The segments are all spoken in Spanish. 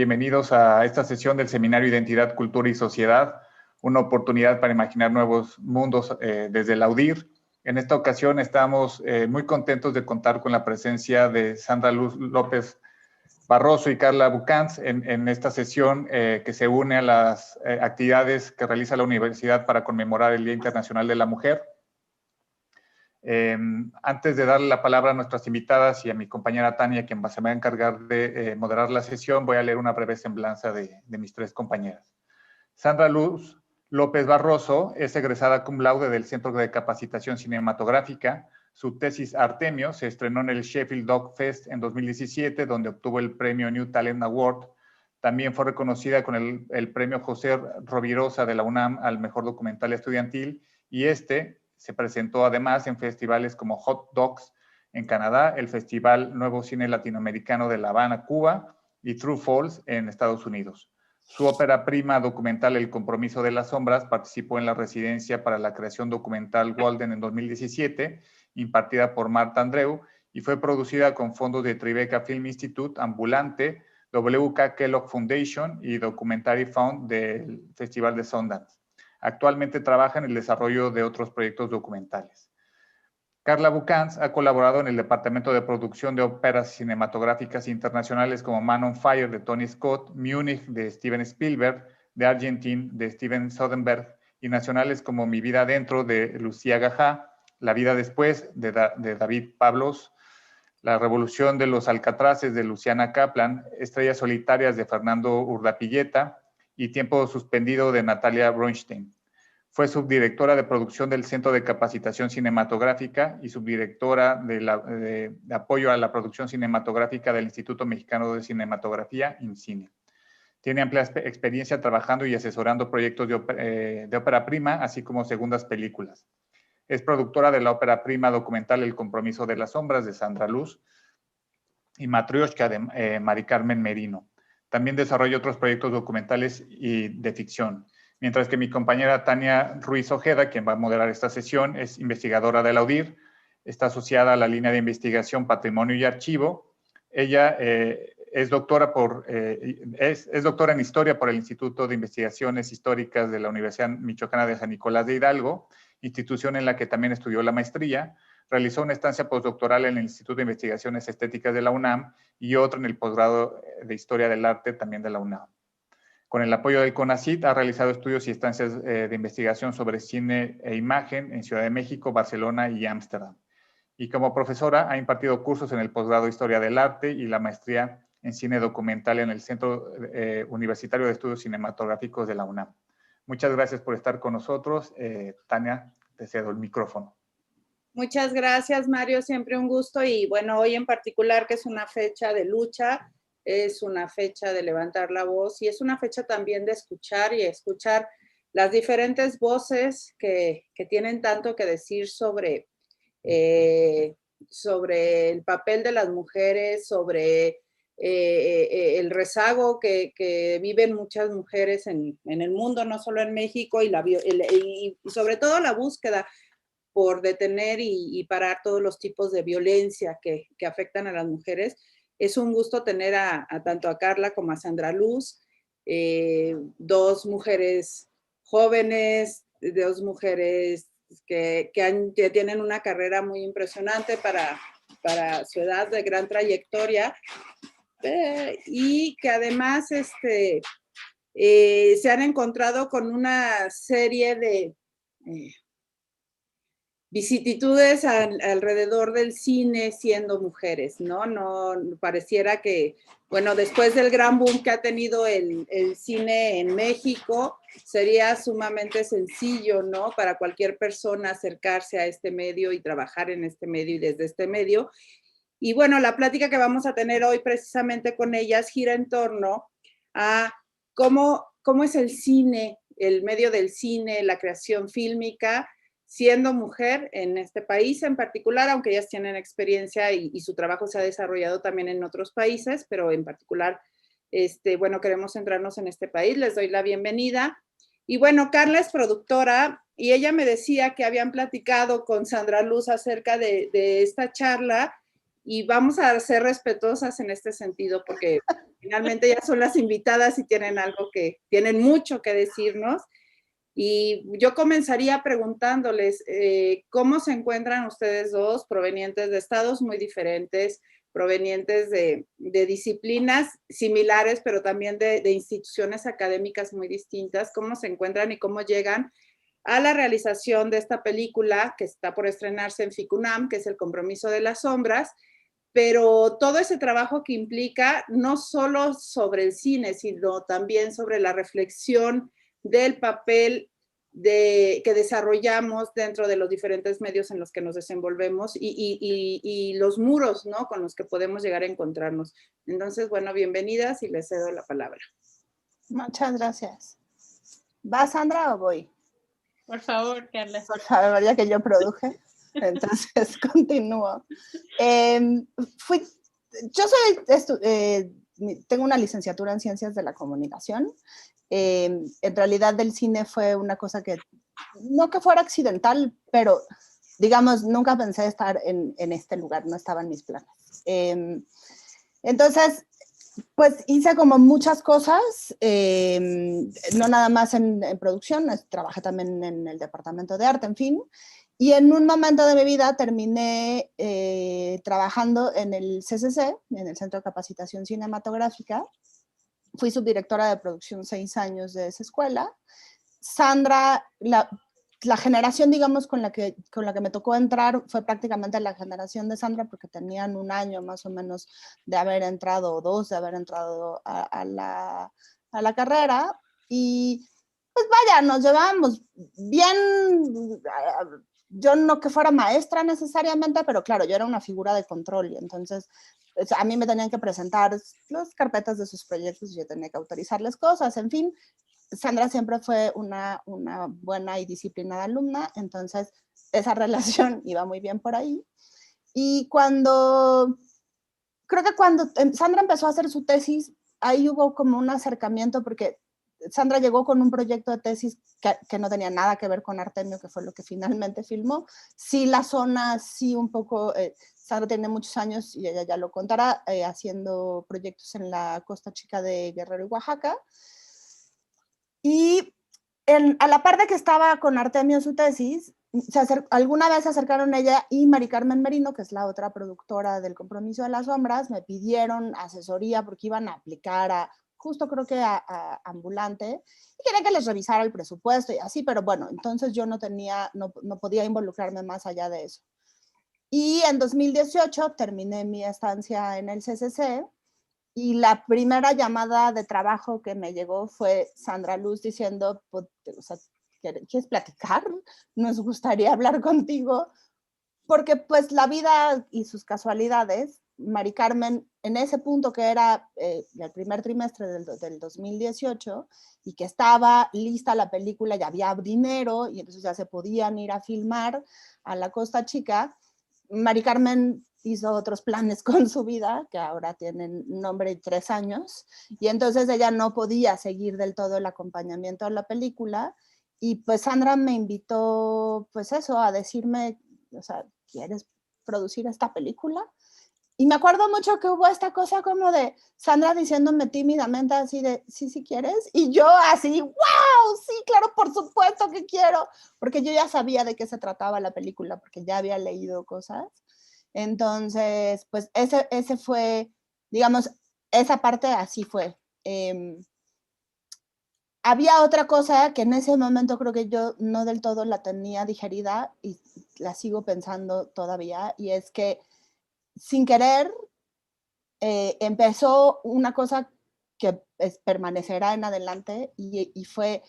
Bienvenidos a esta sesión del Seminario Identidad, Cultura y Sociedad, una oportunidad para imaginar nuevos mundos desde la UDIR. En esta ocasión estamos muy contentos de contar con la presencia de Sandra Luz López Barroso y Carla Bucans en esta sesión que se une a las actividades que realiza la universidad para conmemorar el Día Internacional de la Mujer. Antes de darle la palabra a nuestras invitadas y a mi compañera Tania, quien se va a encargar de moderar la sesión, voy a leer una breve semblanza de mis tres compañeras. Sandra Luz López Barroso es egresada cum laude del Centro de Capacitación Cinematográfica. Su tesis Artemio se estrenó en el Sheffield Doc Fest en 2017, donde obtuvo el premio New Talent Award. También fue reconocida con el premio José Rovirosa de la UNAM al mejor documental estudiantil, y se presentó además en festivales como Hot Docs en Canadá, el Festival Nuevo Cine Latinoamericano de La Habana, Cuba, y True Falls en Estados Unidos. Su ópera prima documental El Compromiso de las Sombras participó en la residencia para la creación documental Walden en 2017, impartida por Marta Andreu, y fue producida con fondos de Tribeca Film Institute, Ambulante, W.K. Kellogg Foundation y Documentary Fund del Festival de Sundance. Actualmente trabaja en el desarrollo de otros proyectos documentales. Carla Bucans ha colaborado en el Departamento de Producción de Óperas Cinematográficas Internacionales como Man on Fire de Tony Scott, Múnich de Steven Spielberg, The Argentine de Steven Soderbergh, y nacionales como Mi vida adentro de Lucía Gajá, La vida después de David Pablos, La revolución de los Alcatraces de Luciana Kaplan, Estrellas solitarias de Fernando Urdapilleta y Tiempo suspendido de Natalia Bronstein. Fue subdirectora de producción del Centro de Capacitación Cinematográfica y subdirectora de apoyo a la producción cinematográfica del Instituto Mexicano de Cinematografía, IMCINE. Tiene amplia experiencia trabajando y asesorando proyectos de ópera prima, así como segundas películas. Es productora de la ópera prima documental El Compromiso de las Sombras de Sandra Luz y Matrioshka de Mari Carmen Merino. También desarrolla otros proyectos documentales y de ficción. Mientras que mi compañera Tania Ruiz Ojeda, quien va a moderar esta sesión, es investigadora de la UDIR, está asociada a la línea de investigación Patrimonio y Archivo. Ella es doctora en Historia por el Instituto de Investigaciones Históricas de la Universidad Michoacana de San Nicolás de Hidalgo, institución en la que también estudió la maestría. Realizó una estancia postdoctoral en el Instituto de Investigaciones Estéticas de la UNAM y otra en el posgrado de Historia del Arte también de la UNAM. Con el apoyo del CONACYT ha realizado estudios y estancias de investigación sobre cine e imagen en Ciudad de México, Barcelona y Ámsterdam. Y como profesora ha impartido cursos en el posgrado de Historia del Arte y la maestría en Cine Documental en el Centro Universitario de Estudios Cinematográficos de la UNAM. Muchas gracias por estar con nosotros. Tania, te cedo el micrófono. Muchas gracias, Mario. Siempre un gusto. Y bueno, hoy en particular, que es una fecha de lucha, es una fecha de levantar la voz y es una fecha también de escuchar y escuchar las diferentes voces que tienen tanto que decir sobre el papel de las mujeres, sobre el rezago que viven muchas mujeres en el mundo, no solo en México, y sobre todo la búsqueda por detener y parar todos los tipos de violencia que afectan a las mujeres. Es un gusto tener tanto a Carla como a Sandra Luz, dos mujeres jóvenes, dos mujeres que tienen una carrera muy impresionante para su edad, de gran trayectoria, y que además se han encontrado con una serie de vicisitudes alrededor del cine siendo mujeres, ¿no? No pareciera que, bueno, después del gran boom que ha tenido el cine en México, sería sumamente sencillo, ¿no? Para cualquier persona acercarse a este medio y trabajar en este medio y desde este medio. Y bueno, la plática que vamos a tener hoy precisamente con ellas gira en torno a cómo es el cine, el medio del cine, la creación fílmica, siendo mujer en este país en particular, aunque ellas tienen experiencia y su trabajo se ha desarrollado también en otros países, pero en particular, bueno, queremos centrarnos en este país. Les doy la bienvenida. Y bueno, Carla es productora y ella me decía que habían platicado con Sandra Luz acerca de esta charla y vamos a ser respetuosas en este sentido porque finalmente ya son las invitadas y tienen mucho que decirnos. Y yo comenzaría preguntándoles, ¿cómo se encuentran ustedes dos provenientes de estados muy diferentes, provenientes de disciplinas similares, pero también de instituciones académicas muy distintas? ¿Cómo se encuentran y cómo llegan a la realización de esta película que está por estrenarse en FICUNAM, que es El Compromiso de las Sombras? Pero todo ese trabajo que implica no solo sobre el cine, sino también sobre la reflexión del papel que desarrollamos dentro de los diferentes medios en los que nos desenvolvemos y los muros, ¿no?, con los que podemos llegar a encontrarnos. Entonces, bueno, bienvenidas y les cedo la palabra. Muchas gracias. ¿Va Sandra o voy? Por favor, Carla. Por favor, ya que yo produje. Entonces, continúo. Yo tengo una licenciatura en Ciencias de la Comunicación. En realidad, del cine fue una cosa que, no que fuera accidental, pero, digamos, nunca pensé estar en este lugar, no estaba en mis planes. Entonces, pues hice como muchas cosas, no nada más en producción, trabajé también en el departamento de arte, en fin. Y en un momento de mi vida terminé trabajando en el CCC, en el Centro de Capacitación Cinematográfica. Fui subdirectora de producción 6 años de esa escuela. Sandra, la generación, digamos, con la que me tocó entrar fue prácticamente la generación de Sandra, porque tenían 1 año más o menos de haber entrado, o 2 de haber entrado a la carrera. Y pues vaya, nos llevábamos bien. Yo no que fuera maestra necesariamente, pero claro, yo era una figura de control y entonces pues, a mí me tenían que presentar las carpetas de sus proyectos y yo tenía que autorizarles cosas, en fin. Sandra siempre fue una buena y disciplinada alumna, entonces esa relación iba muy bien por ahí. Y creo que cuando Sandra empezó a hacer su tesis, ahí hubo como un acercamiento porque Sandra llegó con un proyecto de tesis que no tenía nada que ver con Artemio, que fue lo que finalmente filmó. Sí, la zona, sí un poco, Sandra tiene muchos años, y ella ya lo contará, haciendo proyectos en la Costa Chica de Guerrero y Oaxaca. Y a la par de que estaba con Artemio su tesis, alguna vez se acercaron ella y Mari Carmen Merino, que es la otra productora del Compromiso de las Sombras, me pidieron asesoría porque iban a aplicar justo creo que a Ambulante, y querían que les revisara el presupuesto y así, pero bueno, entonces yo no podía involucrarme más allá de eso. Y en 2018 terminé mi estancia en el CCC, y la primera llamada de trabajo que me llegó fue Sandra Luz diciendo, o sea, ¿quieres platicar? Nos gustaría hablar contigo, porque pues la vida y sus casualidades, Mari Carmen, en ese punto que era el primer trimestre del 2018, y que estaba lista la película, ya había dinero, y entonces ya se podían ir a filmar a la Costa Chica, Mari Carmen hizo otros planes con su vida, que ahora tienen nombre y 3 años, y entonces ella no podía seguir del todo el acompañamiento a la película, y pues Sandra me invitó, pues eso, a decirme, o sea, ¿quieres producir esta película? Y me acuerdo mucho que hubo esta cosa como de Sandra diciéndome tímidamente así de, sí, sí quieres, y yo así, wow, sí, claro, por supuesto que quiero, porque yo ya sabía de qué se trataba la película, porque ya había leído cosas. Entonces, pues ese fue, digamos, esa parte así fue. Había otra cosa que en ese momento creo que yo no del todo la tenía digerida y la sigo pensando todavía, y es que sin querer empezó una cosa que permanecerá en adelante y fue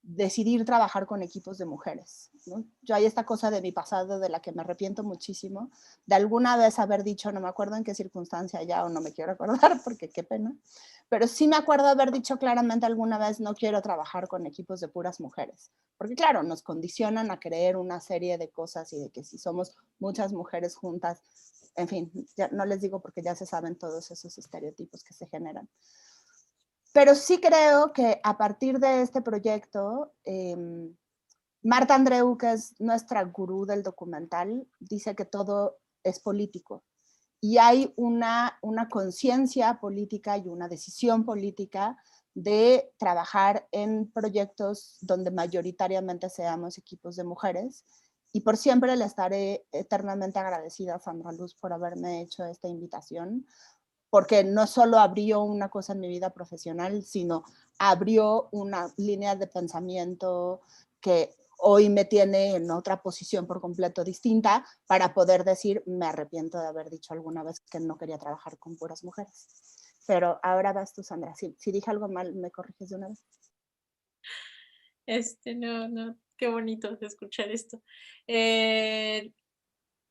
decidir trabajar con equipos de mujeres, ¿no? Yo hay esta cosa de mi pasado de la que me arrepiento muchísimo, de alguna vez haber dicho, no me acuerdo en qué circunstancia ya o no me quiero acordar porque qué pena, pero sí me acuerdo haber dicho claramente alguna vez no quiero trabajar con equipos de puras mujeres, porque claro, nos condicionan a creer una serie de cosas y de que si somos muchas mujeres juntas, en fin, ya no les digo porque ya se saben todos esos estereotipos que se generan. Pero sí creo que a partir de este proyecto, Marta Andreu, que es nuestra gurú del documental, dice que todo es político. y hay una conciencia política y una decisión política de trabajar en proyectos donde mayoritariamente seamos equipos de mujeres. Y por siempre le estaré eternamente agradecida a Sandra Luz por haberme hecho esta invitación, porque no solo abrió una cosa en mi vida profesional, sino abrió una línea de pensamiento que hoy me tiene en otra posición por completo distinta para poder decir, me arrepiento de haber dicho alguna vez que no quería trabajar con puras mujeres. Pero ahora vas tú, Sandra. Si dije algo mal, ¿me corriges de una vez? No, qué bonito escuchar esto.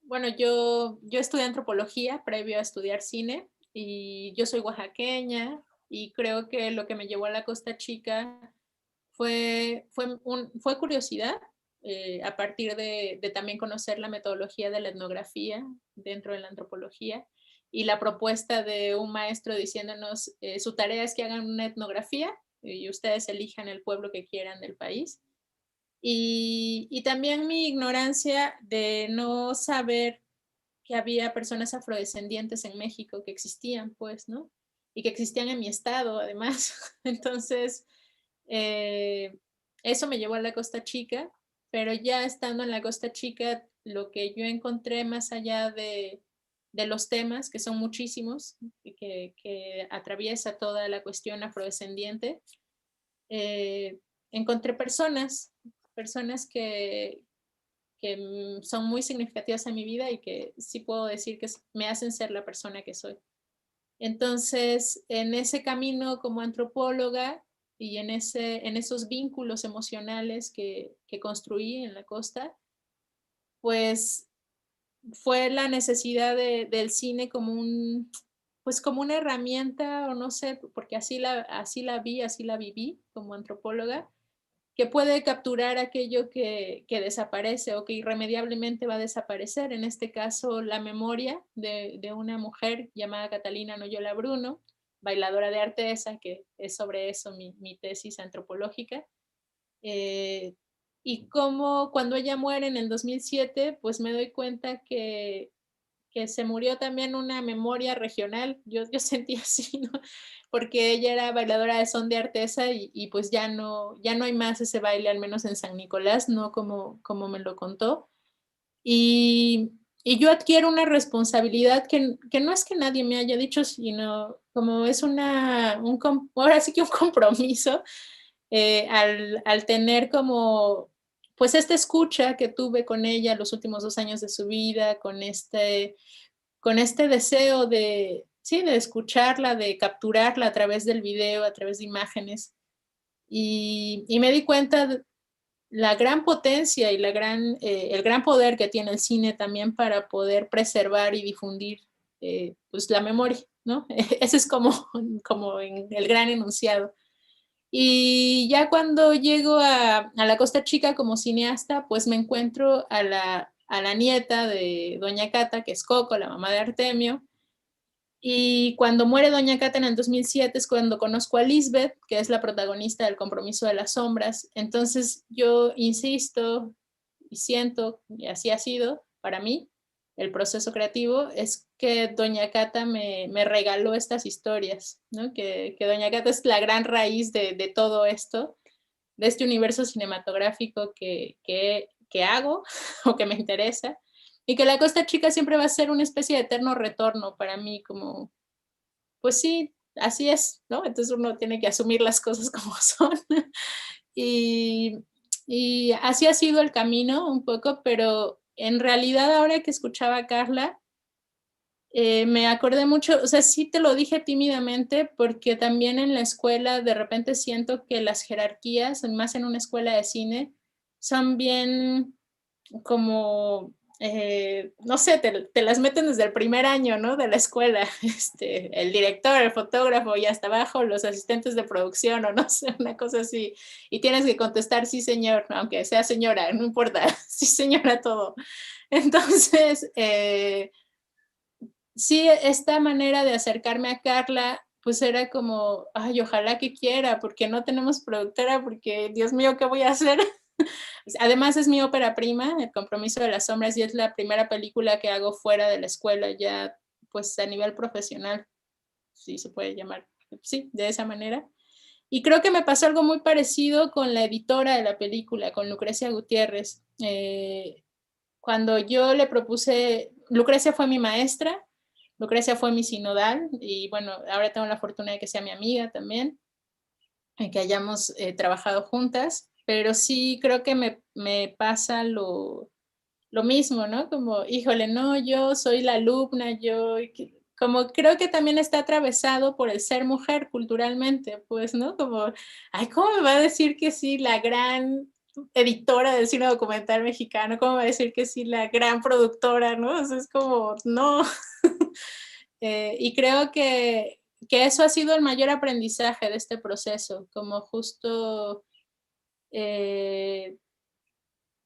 Bueno, yo estudié antropología previo a estudiar cine y yo soy oaxaqueña y creo que lo que me llevó a la Costa Chica fue curiosidad, a partir de también conocer la metodología de la etnografía dentro de la antropología y la propuesta de un maestro diciéndonos, su tarea es que hagan una etnografía y ustedes elijan el pueblo que quieran del país. Y también mi ignorancia de no saber que había personas afrodescendientes en México que existían, pues, ¿no? Y que existían en mi estado, además. Entonces, eso me llevó a la Costa Chica, pero ya estando en la Costa Chica, lo que yo encontré más allá de los temas, que son muchísimos, que atraviesa toda la cuestión afrodescendiente, encontré personas que son muy significativas en mi vida y que sí puedo decir que me hacen ser la persona que soy. Entonces, en ese camino como antropóloga y en esos vínculos emocionales que construí en la costa, pues fue la necesidad del cine como pues como una herramienta, o no sé, porque así la vi, así la viví como antropóloga, que puede capturar aquello que desaparece o que irremediablemente va a desaparecer, en este caso la memoria de una mujer llamada Catalina Noyola Bruno, bailadora de artesa, que es sobre eso mi tesis antropológica, y cómo cuando ella muere en el 2007, pues me doy cuenta que se murió también una memoria regional, yo sentí así, ¿no? Porque ella era bailadora de son de artesa y pues ya no hay más ese baile, al menos en San Nicolás, no como me lo contó. Y yo adquiero una responsabilidad que no es que nadie me haya dicho, sino como es ahora sí que un compromiso, al tener como pues esta escucha que tuve con ella los últimos 2 años de su vida, con este deseo de escucharla, de capturarla a través del video, a través de imágenes. Y me di cuenta de la gran potencia y el gran poder que tiene el cine también para poder preservar y difundir pues la memoria, ¿no? Ese es como el gran enunciado. Y ya cuando llego a la Costa Chica como cineasta, pues me encuentro a la nieta de Doña Cata, que es Coco, la mamá de Artemio. Y cuando muere Doña Cata en el 2007 es cuando conozco a Lisbeth, que es la protagonista del Compromiso de las Sombras. Entonces yo insisto y siento, y así ha sido para mí, el proceso creativo, es que Doña Cata me regaló estas historias, ¿no? Que Doña Cata es la gran raíz de todo esto, de este universo cinematográfico que hago o que me interesa, y que la Costa Chica siempre va a ser una especie de eterno retorno para mí, como, pues sí, así es, ¿no? Entonces uno tiene que asumir las cosas como son. y, y así ha sido el camino un poco, pero en realidad ahora que escuchaba a Carla, me acordé mucho, o sea, sí te lo dije tímidamente, porque también en la escuela de repente siento que las jerarquías, más en una escuela de cine, son bien como, no sé, te las meten desde el primer año, ¿no? De la escuela, el director, el fotógrafo y hasta abajo los asistentes de producción o no sé, una cosa así. Y tienes que contestar sí, señor, aunque sea señora, no importa, sí, señora, todo. Entonces, sí, esta manera de acercarme a Carla, pues era como, ay, ojalá que quiera, porque no tenemos productora, porque Dios mío, ¿qué voy a hacer? Además es mi ópera prima, El Compromiso de las Sombras, y es la primera película que hago fuera de la escuela, ya pues a nivel profesional, si se puede llamar, sí, de esa manera. Y creo que me pasó algo muy parecido con la editora de la película, con Lucrecia Gutiérrez. Cuando yo le propuse, Lucrecia fue mi maestra, Lucrecia fue mi sinodal, y bueno, ahora tengo la fortuna de que sea mi amiga también, que hayamos trabajado juntas, pero sí creo que me pasa lo mismo, ¿no? Como, híjole, no, yo soy la alumna, como creo que también está atravesado por el ser mujer culturalmente, pues, ¿no? Como, ay, ¿cómo me va a decir que sí la gran editora del cine documental mexicano? ¿Cómo me va a decir que sí la gran productora, no? O sea, es como, no. Y creo que eso ha sido el mayor aprendizaje de este proceso, como justo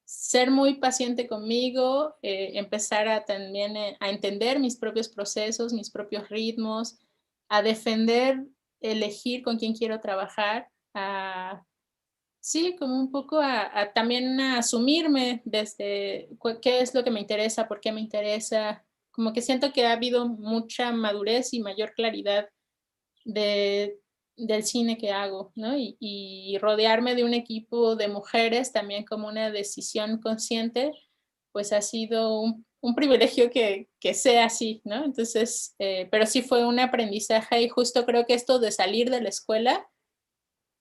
ser muy paciente conmigo, empezar a también a entender mis propios procesos, mis propios ritmos, a defender, elegir con quién quiero trabajar, sí, como un poco también a asumirme desde qué es lo que me interesa, por qué me interesa, como que siento que ha habido mucha madurez y mayor claridad del cine que hago, ¿no? Y rodearme de un equipo de mujeres también como una decisión consciente, pues ha sido un privilegio que sea así, ¿no? Entonces, pero sí fue un aprendizaje y justo creo que esto de salir de la escuela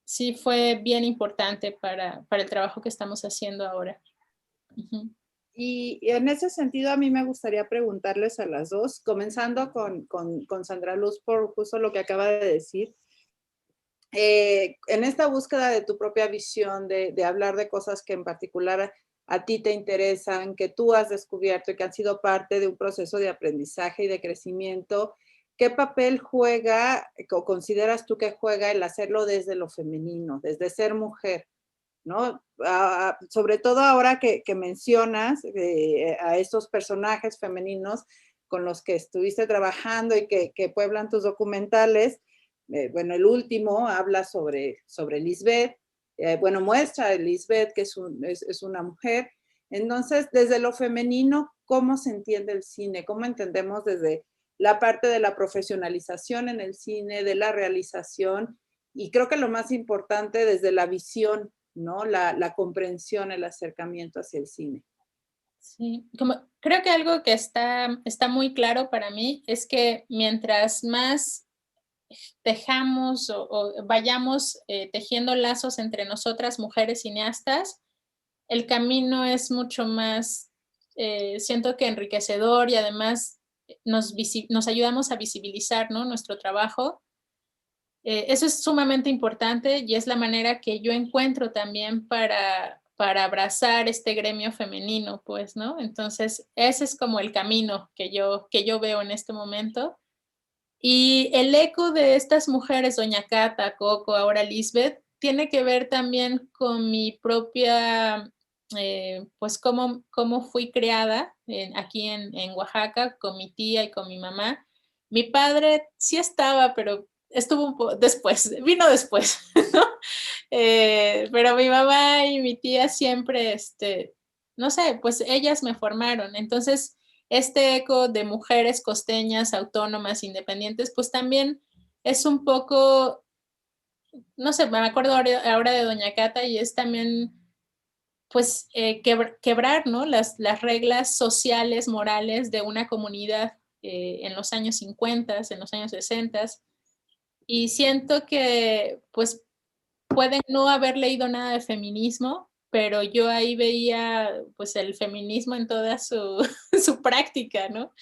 sí fue bien importante para el trabajo que estamos haciendo ahora. Uh-huh. Y en ese sentido a mí me gustaría preguntarles a las dos, comenzando con Sandra Luz por justo lo que acaba de decir. En esta búsqueda de tu propia visión, de hablar de cosas que en particular a ti te interesan, que tú has descubierto y que han sido parte de un proceso de aprendizaje y de crecimiento, ¿qué papel juega o consideras tú que juega el hacerlo desde lo femenino, desde ser mujer? ¿No? Sobre todo ahora que mencionas a estos personajes femeninos con los que estuviste trabajando y que pueblan tus documentales. Bueno, el último habla sobre Lisbeth, bueno, muestra a Lisbeth que es una mujer. Entonces, desde lo femenino, ¿cómo se entiende el cine? ¿Cómo entendemos desde la parte de la profesionalización en el cine, de la realización? Y creo que lo más importante, desde la visión, ¿no? La comprensión, el acercamiento hacia el cine. Sí, creo que algo que está muy claro para mí es que mientras más tejamos o vayamos tejiendo lazos entre nosotras, mujeres cineastas, el camino es mucho más, siento que enriquecedor y además nos ayudamos a visibilizar, ¿no? Nuestro trabajo. Eso es sumamente importante y es la manera que yo encuentro también para abrazar este gremio femenino, pues, ¿no? Entonces, ese es como el camino que yo veo en este momento. Y el eco de estas mujeres, doña Cata, Coco, ahora Lisbeth, tiene que ver también con mi propia, pues cómo fui criada aquí en Oaxaca, con mi tía y con mi mamá. Mi padre sí estaba, pero estuvo un poco después, vino después, ¿no? Pero mi mamá y mi tía siempre, no sé, pues ellas me formaron. Entonces, este eco de mujeres costeñas, autónomas, independientes, pues también es un poco, no sé, me acuerdo ahora de doña Cata y es también, pues, quebrar, ¿no? Las reglas sociales, morales de una comunidad en los años 50, en los años 60. Y siento que, pues, pueden no haber leído nada de feminismo, pero yo ahí veía, pues, el feminismo en toda su práctica, ¿no?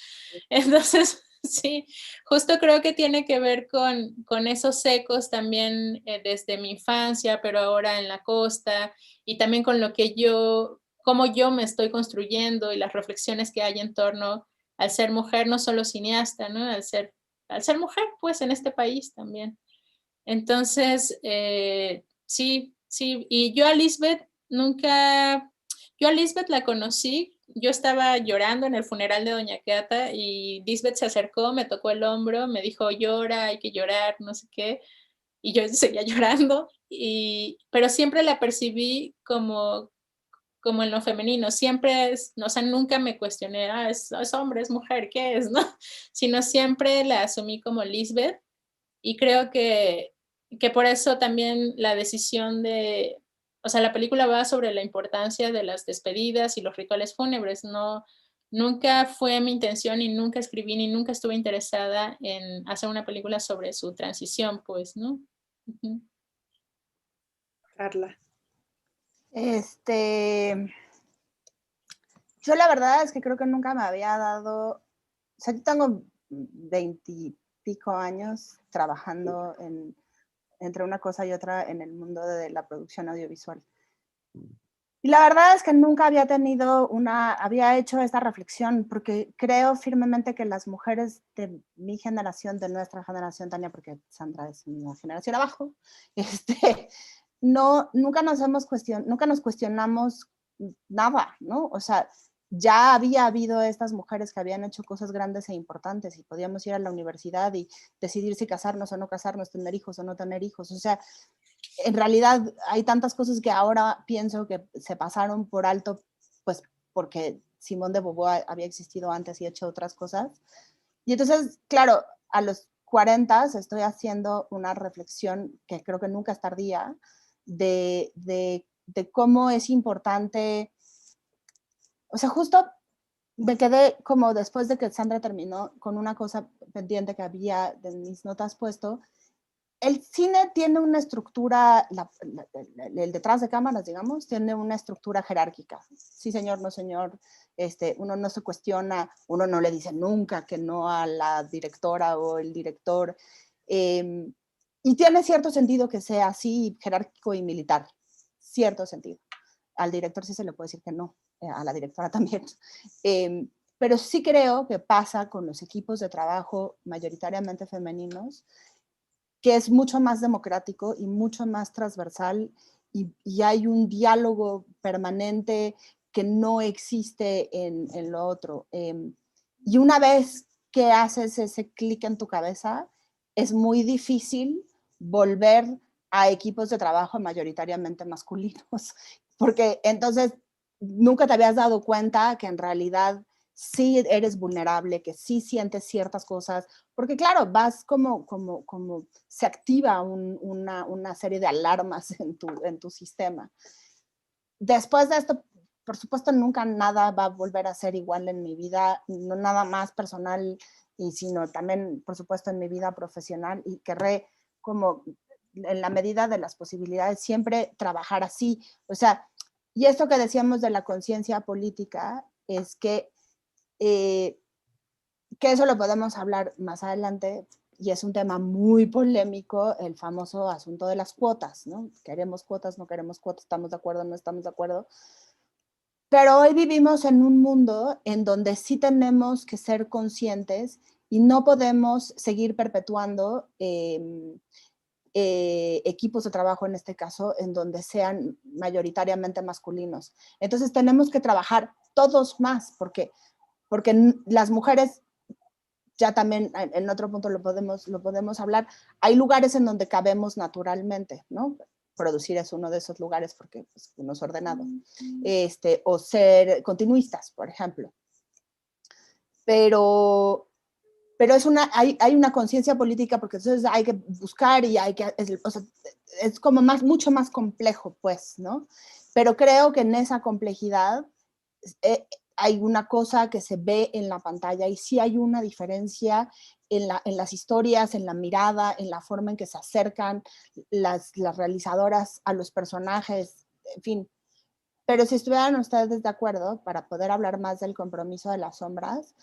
Entonces, sí, justo creo que tiene que ver con esos ecos también desde mi infancia, pero ahora en la costa, y también con lo que cómo yo me estoy construyendo y las reflexiones que hay en torno al ser mujer, no solo cineasta, ¿no? Al ser mujer, pues, en este país también. Entonces, sí, y yo a Lisbeth la conocí, yo estaba llorando en el funeral de doña Cata y Lisbeth se acercó, me tocó el hombro, me dijo, llora, hay que llorar, no sé qué, y yo seguía llorando, pero siempre la percibí como como en lo femenino. Siempre es, o sea, nunca me cuestioné, es hombre, es mujer, ¿qué es? ¿No? Sino siempre la asumí como Lisbeth, y creo que por eso también la decisión de, o sea, la película va sobre la importancia de las despedidas y los rituales fúnebres. No, nunca fue mi intención, y nunca escribí, ni nunca estuve interesada en hacer una película sobre su transición, pues, ¿no? Uh-huh. Carla. Yo la verdad es que creo que nunca me había dado, o sea, yo tengo 20 y pico años trabajando entre una cosa y otra en el mundo de la producción audiovisual. Y la verdad es que nunca había hecho esta reflexión, porque creo firmemente que las mujeres de mi generación, de nuestra generación, Tania, porque Sandra es una generación abajo, nunca nos cuestionamos nada, ¿no? O sea, ya había habido estas mujeres que habían hecho cosas grandes e importantes, y podíamos ir a la universidad y decidir si casarnos o no casarnos, tener hijos o no tener hijos. O sea, en realidad hay tantas cosas que ahora pienso que se pasaron por alto, pues porque Simone de Beauvoir había existido antes y hecho otras cosas. Y entonces, claro, a los 40 estoy haciendo una reflexión que creo que nunca es tardía, de cómo es importante, o sea, justo me quedé como después de que Sandra terminó con una cosa pendiente que había de mis notas puesto. El cine tiene una estructura, el detrás de cámaras, digamos, tiene una estructura jerárquica. Sí, señor, no, señor. Uno no se cuestiona, uno no le dice nunca que no a la directora o el director. Y tiene cierto sentido que sea así, jerárquico y militar. Cierto sentido. Al director sí se le puede decir que no, a la directora también. Pero sí creo que pasa con los equipos de trabajo mayoritariamente femeninos, que es mucho más democrático y mucho más transversal, y hay un diálogo permanente que no existe en lo otro. Y una vez que haces ese clic en tu cabeza, es muy difícil volver a equipos de trabajo mayoritariamente masculinos, porque entonces nunca te habías dado cuenta que en realidad sí eres vulnerable, que sí sientes ciertas cosas, porque claro, vas como se activa una serie de alarmas en tu sistema. Después de esto, por supuesto, nunca nada va a volver a ser igual en mi vida, no nada más personal, y sino también, por supuesto, en mi vida profesional, y querré como en la medida de las posibilidades siempre trabajar así. O sea, y esto que decíamos de la conciencia política es que eso lo podemos hablar más adelante, y es un tema muy polémico, el famoso asunto de las cuotas, ¿no? ¿Queremos cuotas, no queremos cuotas? ¿Estamos de acuerdo, no estamos de acuerdo? Pero hoy vivimos en un mundo en donde sí tenemos que ser conscientes, y no podemos seguir perpetuando equipos de trabajo, en este caso, en donde sean mayoritariamente masculinos. Entonces tenemos que trabajar todos más, porque las mujeres, ya también en otro punto lo podemos hablar, hay lugares en donde cabemos naturalmente, ¿no? Producir es uno de esos lugares porque pues, uno es ordenado. O ser continuistas, por ejemplo. Pero hay una conciencia política, porque entonces hay que buscar y hay que, o sea, es como mucho más complejo, pues, ¿no? Pero creo que en esa complejidad hay una cosa que se ve en la pantalla, y sí hay una diferencia en las historias, en la mirada, en la forma en que se acercan las realizadoras a los personajes, en fin. Pero si estuvieran ustedes de acuerdo, para poder hablar más del Compromiso de las Sombras,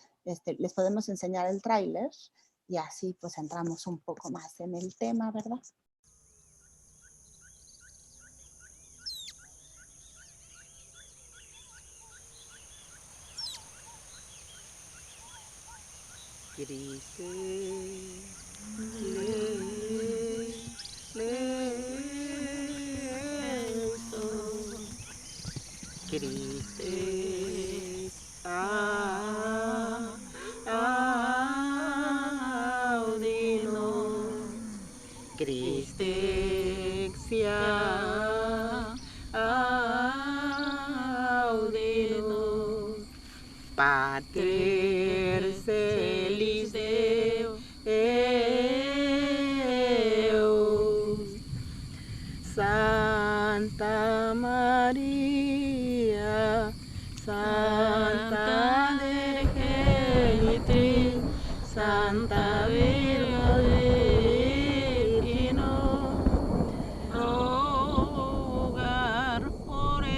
les podemos enseñar el tráiler, y así pues entramos un poco más en el tema, ¿verdad? Cristexia, Mater celis Deus, Santa María, Santa de Genitrix, Santa Virgen, rogar por él.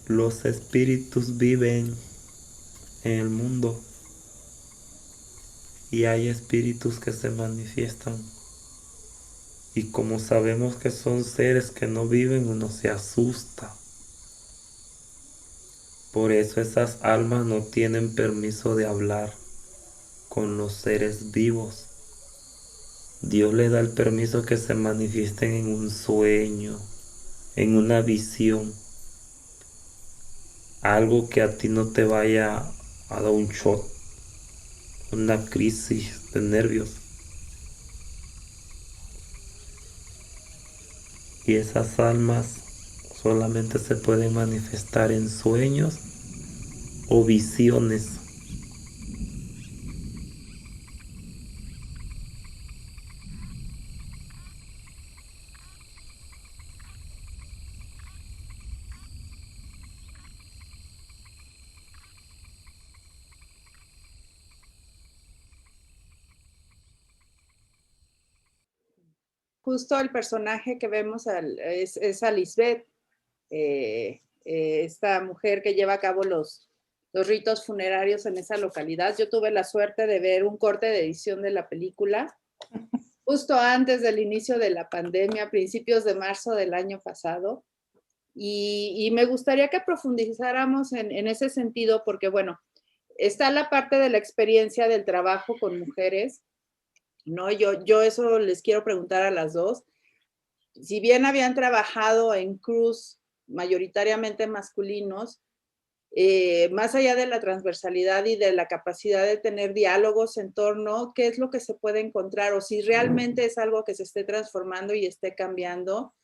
Los espíritus viven en el mundo y hay espíritus que se manifiestan. Y como sabemos que son seres que no viven, uno se asusta. Por eso esas almas no tienen permiso de hablar con los seres vivos. Dios le da el permiso que se manifiesten en un sueño, en una visión. Algo que a ti no te vaya a dar un shock, una crisis de nervios. Y esas almas solamente se pueden manifestar en sueños o visiones. Justo el personaje que vemos es a Lisbeth, esta mujer que lleva a cabo los ritos funerarios en esa localidad. Yo tuve la suerte de ver un corte de edición de la película justo antes del inicio de la pandemia, a principios de marzo del año pasado, y me gustaría que profundizáramos en ese sentido, porque bueno, está la parte de la experiencia del trabajo con mujeres, ¿no? Yo eso les quiero preguntar a las dos. Si bien habían trabajado en crews mayoritariamente masculinos, más allá de la transversalidad y de la capacidad de tener diálogos en torno, ¿qué es lo que se puede encontrar? O si realmente es algo que se esté transformando y esté cambiando.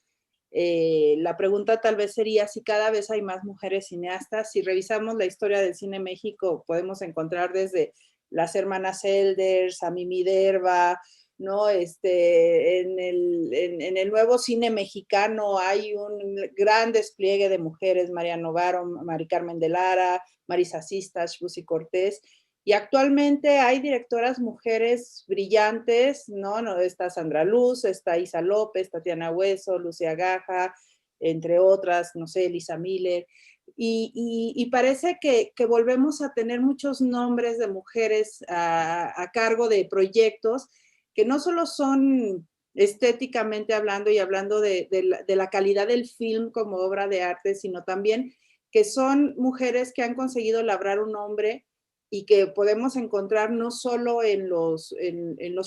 La pregunta tal vez sería si cada vez hay más mujeres cineastas. Si revisamos la historia del cine en México, podemos encontrar desde las hermanas Elders, a Mimi Derba, ¿no? En el nuevo cine mexicano hay un gran despliegue de mujeres, María Novaro, Mari Carmen de Lara, Marisa Sistas, Lucy Cortés, y actualmente hay directoras mujeres brillantes, ¿no? Está Sandra Luz, está Isa López, Tatiana Hueso, Lucia Gaja, entre otras, no sé, Elisa Miller, y parece que volvemos a tener muchos nombres de mujeres a cargo de proyectos que no solo son estéticamente hablando y hablando de la calidad del film como obra de arte, sino también que son mujeres que han conseguido labrar un nombre y que podemos encontrar no solo en los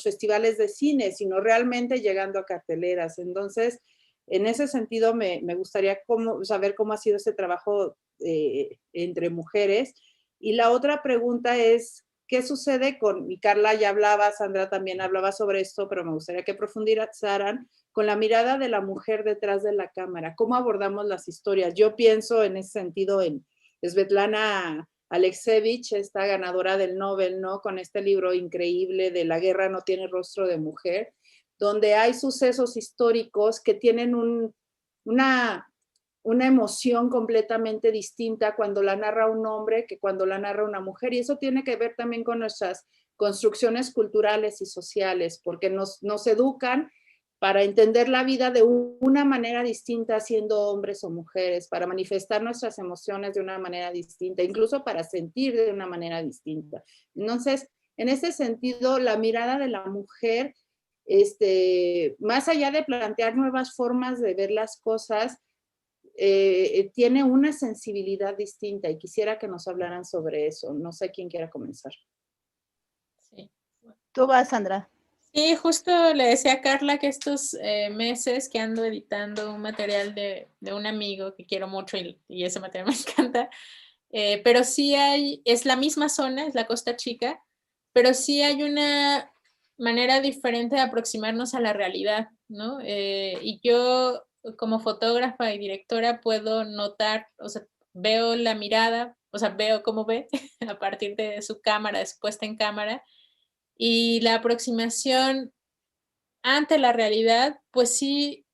festivales de cine, sino realmente llegando a carteleras. Entonces, en ese sentido, me gustaría saber cómo ha sido ese trabajo entre mujeres. Y la otra pregunta es, ¿qué sucede y Carla ya hablaba, Sandra también hablaba sobre esto, pero me gustaría que profundizaran con la mirada de la mujer detrás de la cámara? ¿Cómo abordamos las historias? Yo pienso en ese sentido en Svetlana Alexievich, esta ganadora del Nobel, ¿no? Con este libro increíble de La guerra no tiene rostro de mujer, donde hay sucesos históricos que tienen una emoción completamente distinta cuando la narra un hombre que cuando la narra una mujer. Y eso tiene que ver también con nuestras construcciones culturales y sociales, porque nos educan para entender la vida de una manera distinta siendo hombres o mujeres, para manifestar nuestras emociones de una manera distinta, incluso para sentir de una manera distinta. Entonces, en ese sentido, la mirada de la mujer, más allá de plantear nuevas formas de ver las cosas, tiene una sensibilidad distinta y quisiera que nos hablaran sobre eso. No sé quién quiera comenzar. Sí. Tú vas, Sandra. Sí, justo le decía a Carla que estos meses que ando editando un material de un amigo que quiero mucho y ese material me encanta, pero sí es la misma zona, es la Costa Chica, pero sí hay una manera diferente de aproximarnos a la realidad, ¿no? Y yo como fotógrafa y directora puedo notar, o sea, veo la mirada, o sea, veo cómo ve a partir de su cámara, de su puesta en cámara, y la aproximación ante la realidad, pues sí,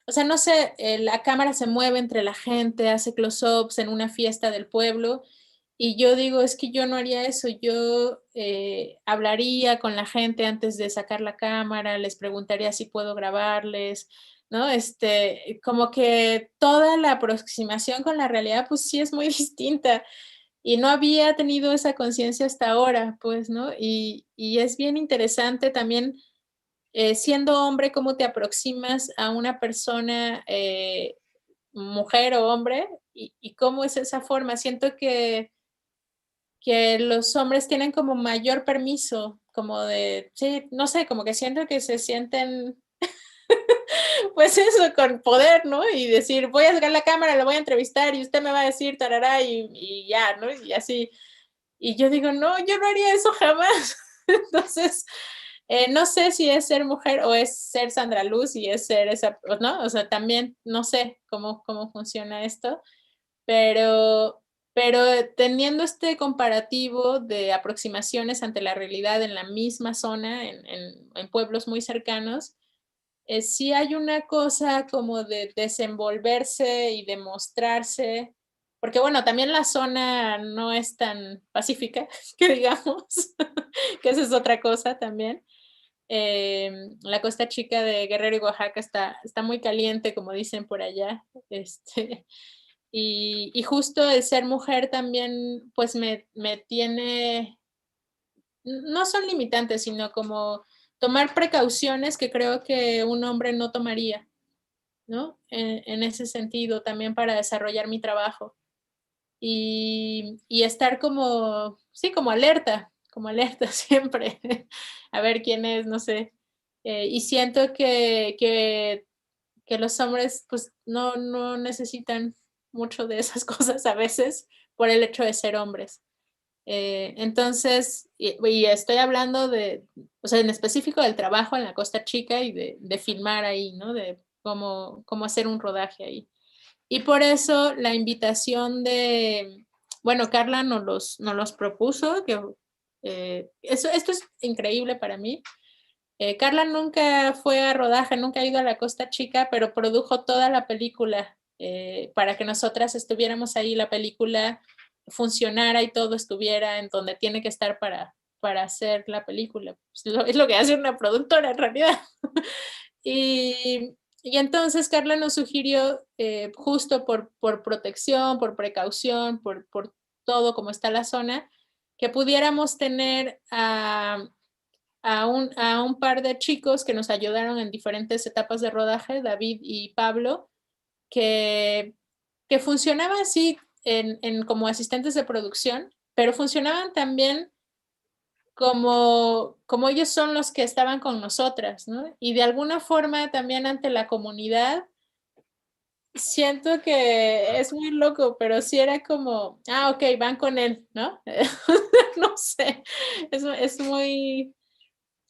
o sea, no sé, la cámara se mueve entre la gente, hace close-ups en una fiesta del pueblo, y yo digo, es que yo no haría eso, yo hablaría con la gente antes de sacar la cámara, les preguntaría si puedo grabarles, ¿no? Como que toda la aproximación con la realidad, pues sí es muy distinta. Y no había tenido esa conciencia hasta ahora, pues, ¿no? Y es bien interesante también, siendo hombre, cómo te aproximas a una persona, mujer o hombre, y cómo es esa forma. Siento que los hombres tienen como mayor permiso, como de, sí, no sé, como que siento que se sienten, pues eso, con poder, ¿no? Y decir, voy a sacar la cámara, la voy a entrevistar y usted me va a decir tarará y ya, ¿no? Y así. Y yo digo, no, yo no haría eso jamás. Entonces, no sé si es ser mujer o es ser Sandra Luz y es ser esa, ¿no? O sea, también no sé cómo funciona esto, pero, pero teniendo este comparativo de aproximaciones ante la realidad en la misma zona, en pueblos muy cercanos, sí hay una cosa como de desenvolverse y demostrarse, porque bueno, también la zona no es tan pacífica, que digamos, que esa es otra cosa también. La Costa Chica de Guerrero y Oaxaca está muy caliente, como dicen por allá. Y justo el ser mujer también, pues me tiene, no son limitantes, sino como tomar precauciones que creo que un hombre no tomaría, ¿no? En ese sentido, también para desarrollar mi trabajo. Y estar como, sí, como alerta siempre, a ver quién es, no sé. Y siento que los hombres pues no necesitan mucho de esas cosas a veces por el hecho de ser hombres. Entonces, y estoy hablando de, o sea, en específico del trabajo en la Costa Chica y de filmar ahí, ¿no? De cómo hacer un rodaje ahí. Y por eso la invitación de, bueno, Carla nos los propuso, que esto es increíble para mí. Carla nunca fue a rodaje, nunca ha ido a la Costa Chica, pero produjo toda la película para que nosotras estuviéramos ahí, la película funcionara y todo estuviera en donde tiene que estar para hacer la película. Es lo que hace una productora en realidad. Y entonces Carla nos sugirió, justo por protección, por precaución, por todo como está la zona, que pudiéramos tener a un par de chicos que nos ayudaron en diferentes etapas de rodaje, David y Pablo, que, que funcionaban así como asistentes de producción, pero funcionaban también como ellos son los que estaban con nosotras, ¿no? Y de alguna forma también ante la comunidad, siento que es muy loco, pero sí era como, ok, van con él, ¿no? No sé, es muy,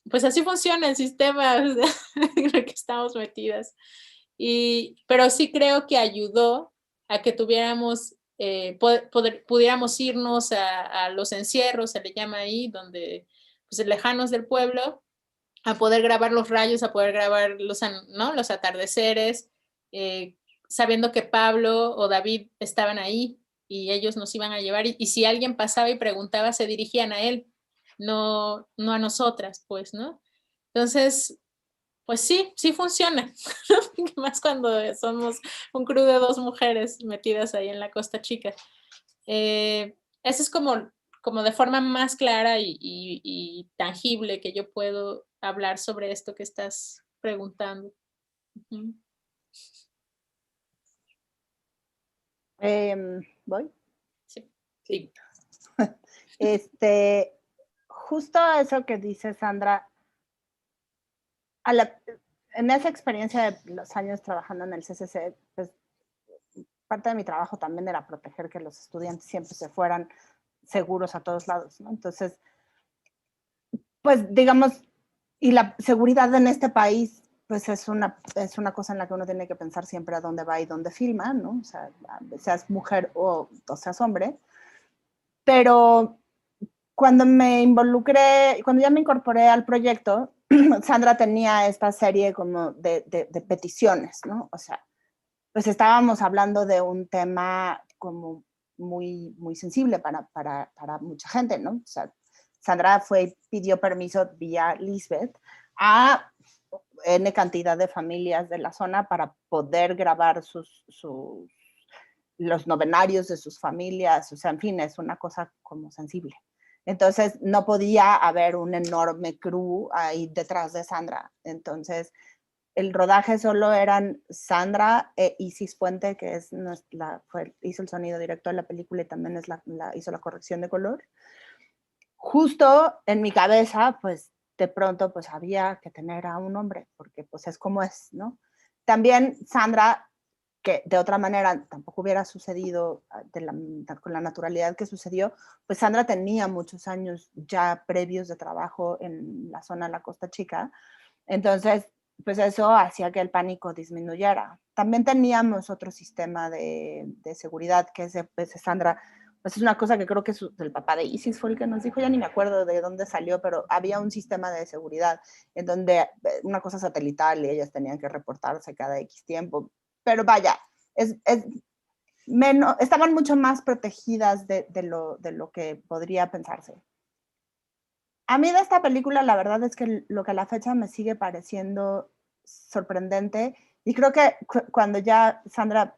pues así funciona el sistema en el que estamos metidas. Pero sí creo que ayudó a que tuviéramos, pudiéramos irnos a los encierros, se le llama ahí, donde, pues lejanos del pueblo, a poder grabar los rayos, a poder grabar ¿no? Los atardeceres, sabiendo que Pablo o David estaban ahí y ellos nos iban a llevar. Y si alguien pasaba y preguntaba, se dirigían a él, no a nosotras, pues, ¿no? Entonces, pues sí funciona. Más cuando somos un crew de 2 mujeres metidas ahí en la Costa Chica. Eso es como de forma más clara y tangible que yo puedo hablar sobre esto que estás preguntando. Uh-huh. ¿Voy? Sí. Justo eso que dice Sandra, en esa experiencia de los años trabajando en el CCC, pues parte de mi trabajo también era proteger que los estudiantes siempre se fueran seguros a todos lados, ¿no? Entonces, pues digamos, y la seguridad en este país pues es una cosa en la que uno tiene que pensar siempre a dónde va y dónde filma, ¿no? O sea, seas mujer o seas hombre. Pero cuando ya me incorporé al proyecto, Sandra tenía esta serie como de peticiones, ¿no? O sea, pues estábamos hablando de un tema como muy, muy sensible para mucha gente, ¿no? O sea, Sandra pidió permiso vía Lisbeth a N cantidad de familias de la zona para poder grabar los novenarios de sus familias, o sea, en fin, es una cosa como sensible. Entonces, no podía haber un enorme crew ahí detrás de Sandra. Entonces, el rodaje solo eran Sandra e Isis Puente, que hizo el sonido directo de la película y también hizo la corrección de color. Justo en mi cabeza, pues, de pronto, pues, había que tener a un hombre, porque, pues, es como es, ¿no? También Sandra, que de otra manera tampoco hubiera sucedido con la naturalidad que sucedió, pues Sandra tenía muchos años ya previos de trabajo en la zona de la Costa Chica, entonces, pues eso hacía que el pánico disminuyera. También teníamos otro sistema de seguridad, que es Sandra, pues es una cosa que creo que el papá de Isis fue el que nos dijo, ya ni me acuerdo de dónde salió, pero había un sistema de seguridad en donde una cosa satelital y ellas tenían que reportarse cada X tiempo. Pero vaya, estaban mucho más protegidas de lo que podría pensarse. A mí de esta película la verdad es que lo que a la fecha me sigue pareciendo sorprendente, y creo que cuando ya Sandra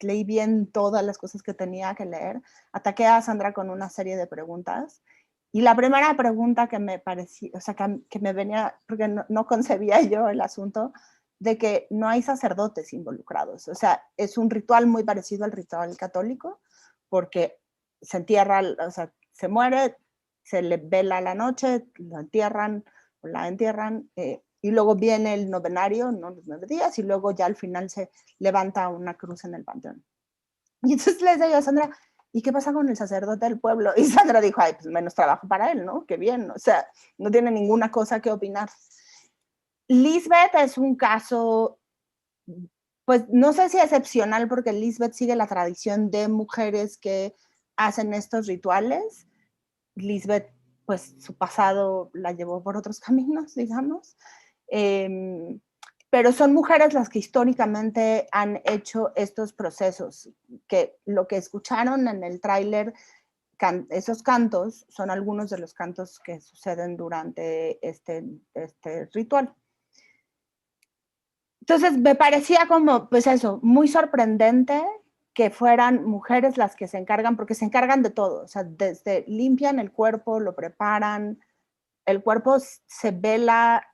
leí bien todas las cosas que tenía que leer, ataqué a Sandra con una serie de preguntas, y la primera pregunta que me parecía, o sea, que me venía, porque no concebía yo el asunto de que no hay sacerdotes involucrados, o sea, es un ritual muy parecido al ritual católico, porque se entierra, o sea, se muere, se le vela la noche, lo entierran o la entierran, y luego viene el novenario, ¿no? Los 9 días, y luego ya al final se levanta una cruz en el panteón. Y entonces les digo a Sandra, ¿y qué pasa con el sacerdote del pueblo? Y Sandra dijo, ay, pues menos trabajo para él, ¿no? Qué bien, o sea, no tiene ninguna cosa que opinar. Lisbeth es un caso, pues no sé si excepcional, porque Lisbeth sigue la tradición de mujeres que hacen estos rituales. Lisbeth, pues su pasado la llevó por otros caminos, digamos, pero son mujeres las que históricamente han hecho estos procesos, que lo que escucharon en el tráiler, esos cantos, son algunos de los cantos que suceden durante este ritual. Entonces me parecía como, pues eso, muy sorprendente que fueran mujeres las que se encargan, porque se encargan de todo, o sea, desde limpian el cuerpo, lo preparan, el cuerpo se vela,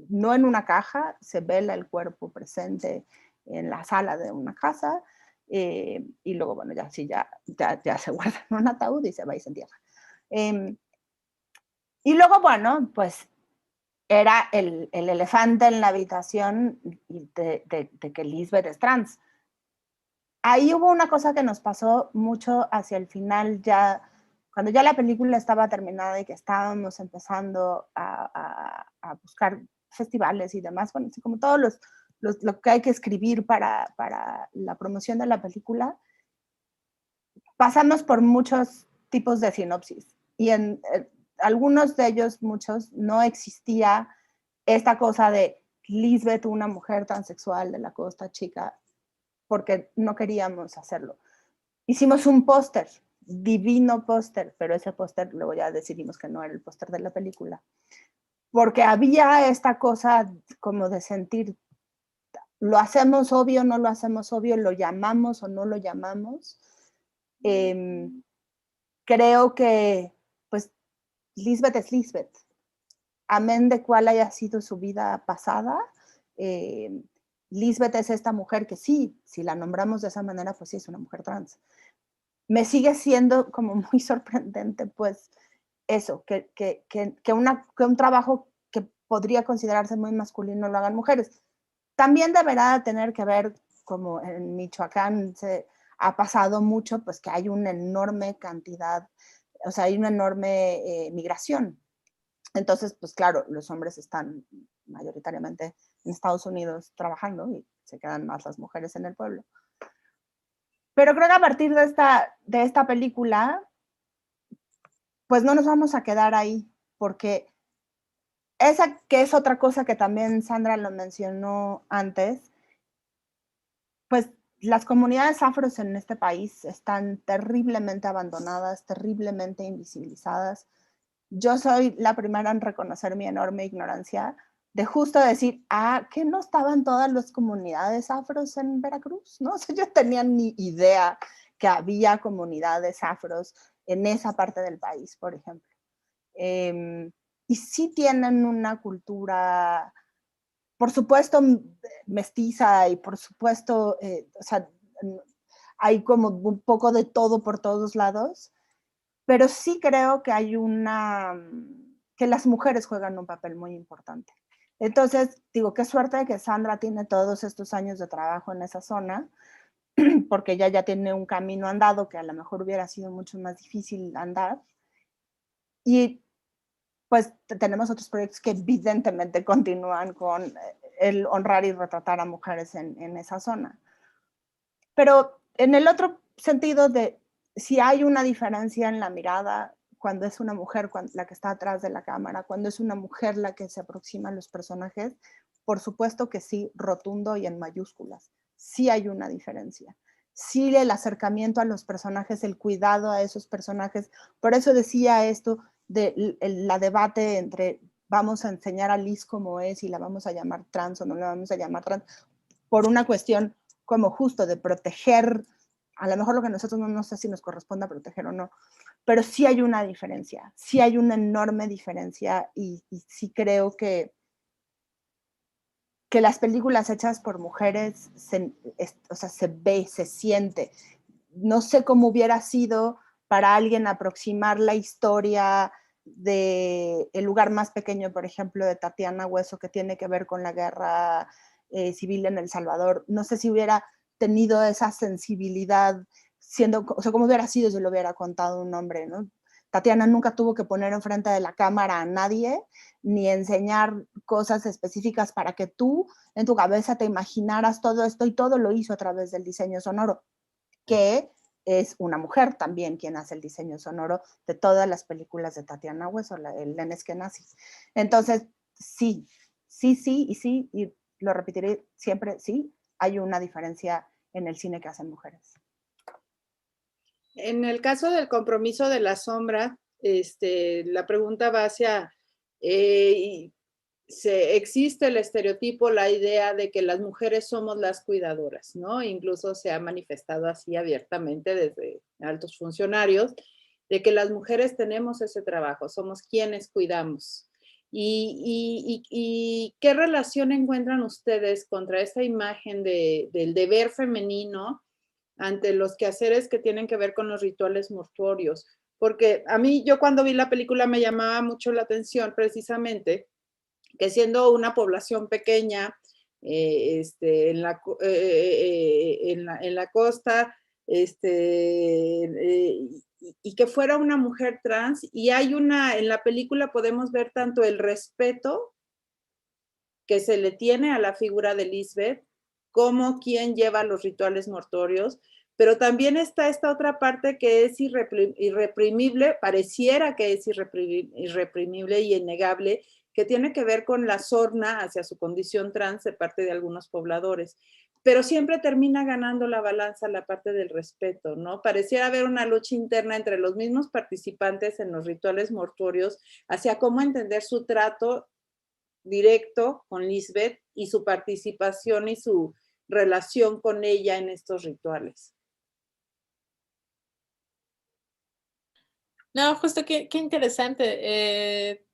no en una caja, se vela el cuerpo presente en la sala de una casa, y luego, bueno, ya se guarda en un ataúd y se va y se entierra. Y luego, bueno, pues era el elefante en la habitación de que Lisbeth es trans. Ahí hubo una cosa que nos pasó mucho hacia el final, ya cuando ya la película estaba terminada y que estábamos empezando a buscar festivales y demás, bueno, así como todo lo que hay que escribir para la promoción de la película, pasamos por muchos tipos de sinopsis, y en algunos de ellos, muchos, no existía esta cosa de Lisbeth, una mujer transexual de la Costa Chica, porque no queríamos hacerlo. Hicimos un póster, divino póster, pero ese póster luego ya decidimos que no era el póster de la película, porque había esta cosa como de sentir, lo hacemos obvio, no lo hacemos obvio, lo llamamos o no lo llamamos. Creo que, pues, Lisbeth es Lisbeth, amén de cuál haya sido su vida pasada. Lisbeth es esta mujer que sí, si la nombramos de esa manera, pues sí, es una mujer trans. Me sigue siendo como muy sorprendente, pues, eso, que un trabajo que podría considerarse muy masculino lo hagan mujeres. También deberá tener que ver, como en Michoacán se ha pasado mucho, pues que hay una enorme cantidad, o sea, hay una enorme migración. Entonces, pues claro, los hombres están mayoritariamente en Estados Unidos trabajando y se quedan más las mujeres en el pueblo. Pero creo que a partir de esta película, pues no nos vamos a quedar ahí, porque esa que es otra cosa que también Sandra lo mencionó antes, pues las comunidades afros en este país están terriblemente abandonadas, terriblemente invisibilizadas. Yo soy la primera en reconocer mi enorme ignorancia de justo decir, ¿que no estaban todas las comunidades afros en Veracruz? ¿No? O sea, yo tenía ni idea que había comunidades afros en esa parte del país, por ejemplo. Y sí tienen una cultura, por supuesto, mestiza y por supuesto, o sea, hay como un poco de todo por todos lados, pero sí creo que que las mujeres juegan un papel muy importante. Entonces, digo, qué suerte de que Sandra tiene todos estos años de trabajo en esa zona, porque ella ya tiene un camino andado que a lo mejor hubiera sido mucho más difícil andar. Y pues tenemos otros proyectos que evidentemente continúan con el honrar y retratar a mujeres en esa zona. Pero en el otro sentido de si hay una diferencia en la mirada cuando es una mujer la que está atrás de la cámara, cuando es una mujer la que se aproxima a los personajes, por supuesto que sí, rotundo y en mayúsculas. Sí hay una diferencia. Sí, el acercamiento a los personajes, el cuidado a esos personajes. Por eso decía esto de la debate entre vamos a enseñar a Liz cómo es y la vamos a llamar trans o no la vamos a llamar trans, por una cuestión como justo de proteger, a lo mejor lo que nosotros no sé si nos corresponde a proteger o no, pero sí hay una diferencia, sí hay una enorme diferencia y sí creo que las películas hechas por mujeres se ve, se siente. No sé cómo hubiera sido para alguien aproximar la historia de El lugar más pequeño, por ejemplo, de Tatiana Hueso, que tiene que ver con la guerra civil en El Salvador. No sé si hubiera tenido esa sensibilidad, o sea, cómo hubiera sido si lo hubiera contado un hombre, ¿no? Tatiana nunca tuvo que poner enfrente de la cámara a nadie, ni enseñar cosas específicas para que tú en tu cabeza te imaginaras todo esto, y todo lo hizo a través del diseño sonoro, que es una mujer también quien hace el diseño sonoro de todas las películas de Tatiana Hueso, el Len Eskenazi. Entonces, sí, y lo repetiré siempre, sí, hay una diferencia en el cine que hacen mujeres. En el caso del compromiso de la sombra, la pregunta va hacia, existe el estereotipo, la idea de que las mujeres somos las cuidadoras, ¿no? Incluso se ha manifestado así abiertamente desde altos funcionarios, de que las mujeres tenemos ese trabajo, somos quienes cuidamos. ¿Y qué relación encuentran ustedes contra esta imagen del deber femenino ante los quehaceres que tienen que ver con los rituales mortuorios? Porque a mí, yo cuando vi la película me llamaba mucho la atención precisamente que siendo una población pequeña en la costa, y que fuera una mujer trans, y en la película podemos ver tanto el respeto que se le tiene a la figura de Lisbeth, como quien lleva los rituales mortuorios, pero también está esta otra parte que es irreprimible, pareciera que es irreprimible y innegable, que tiene que ver con la sorna hacia su condición trans de parte de algunos pobladores. Pero siempre termina ganando la balanza la parte del respeto, ¿no? Pareciera haber una lucha interna entre los mismos participantes en los rituales mortuorios hacia cómo entender su trato directo con Lisbeth y su participación y su relación con ella en estos rituales. No, justo qué interesante,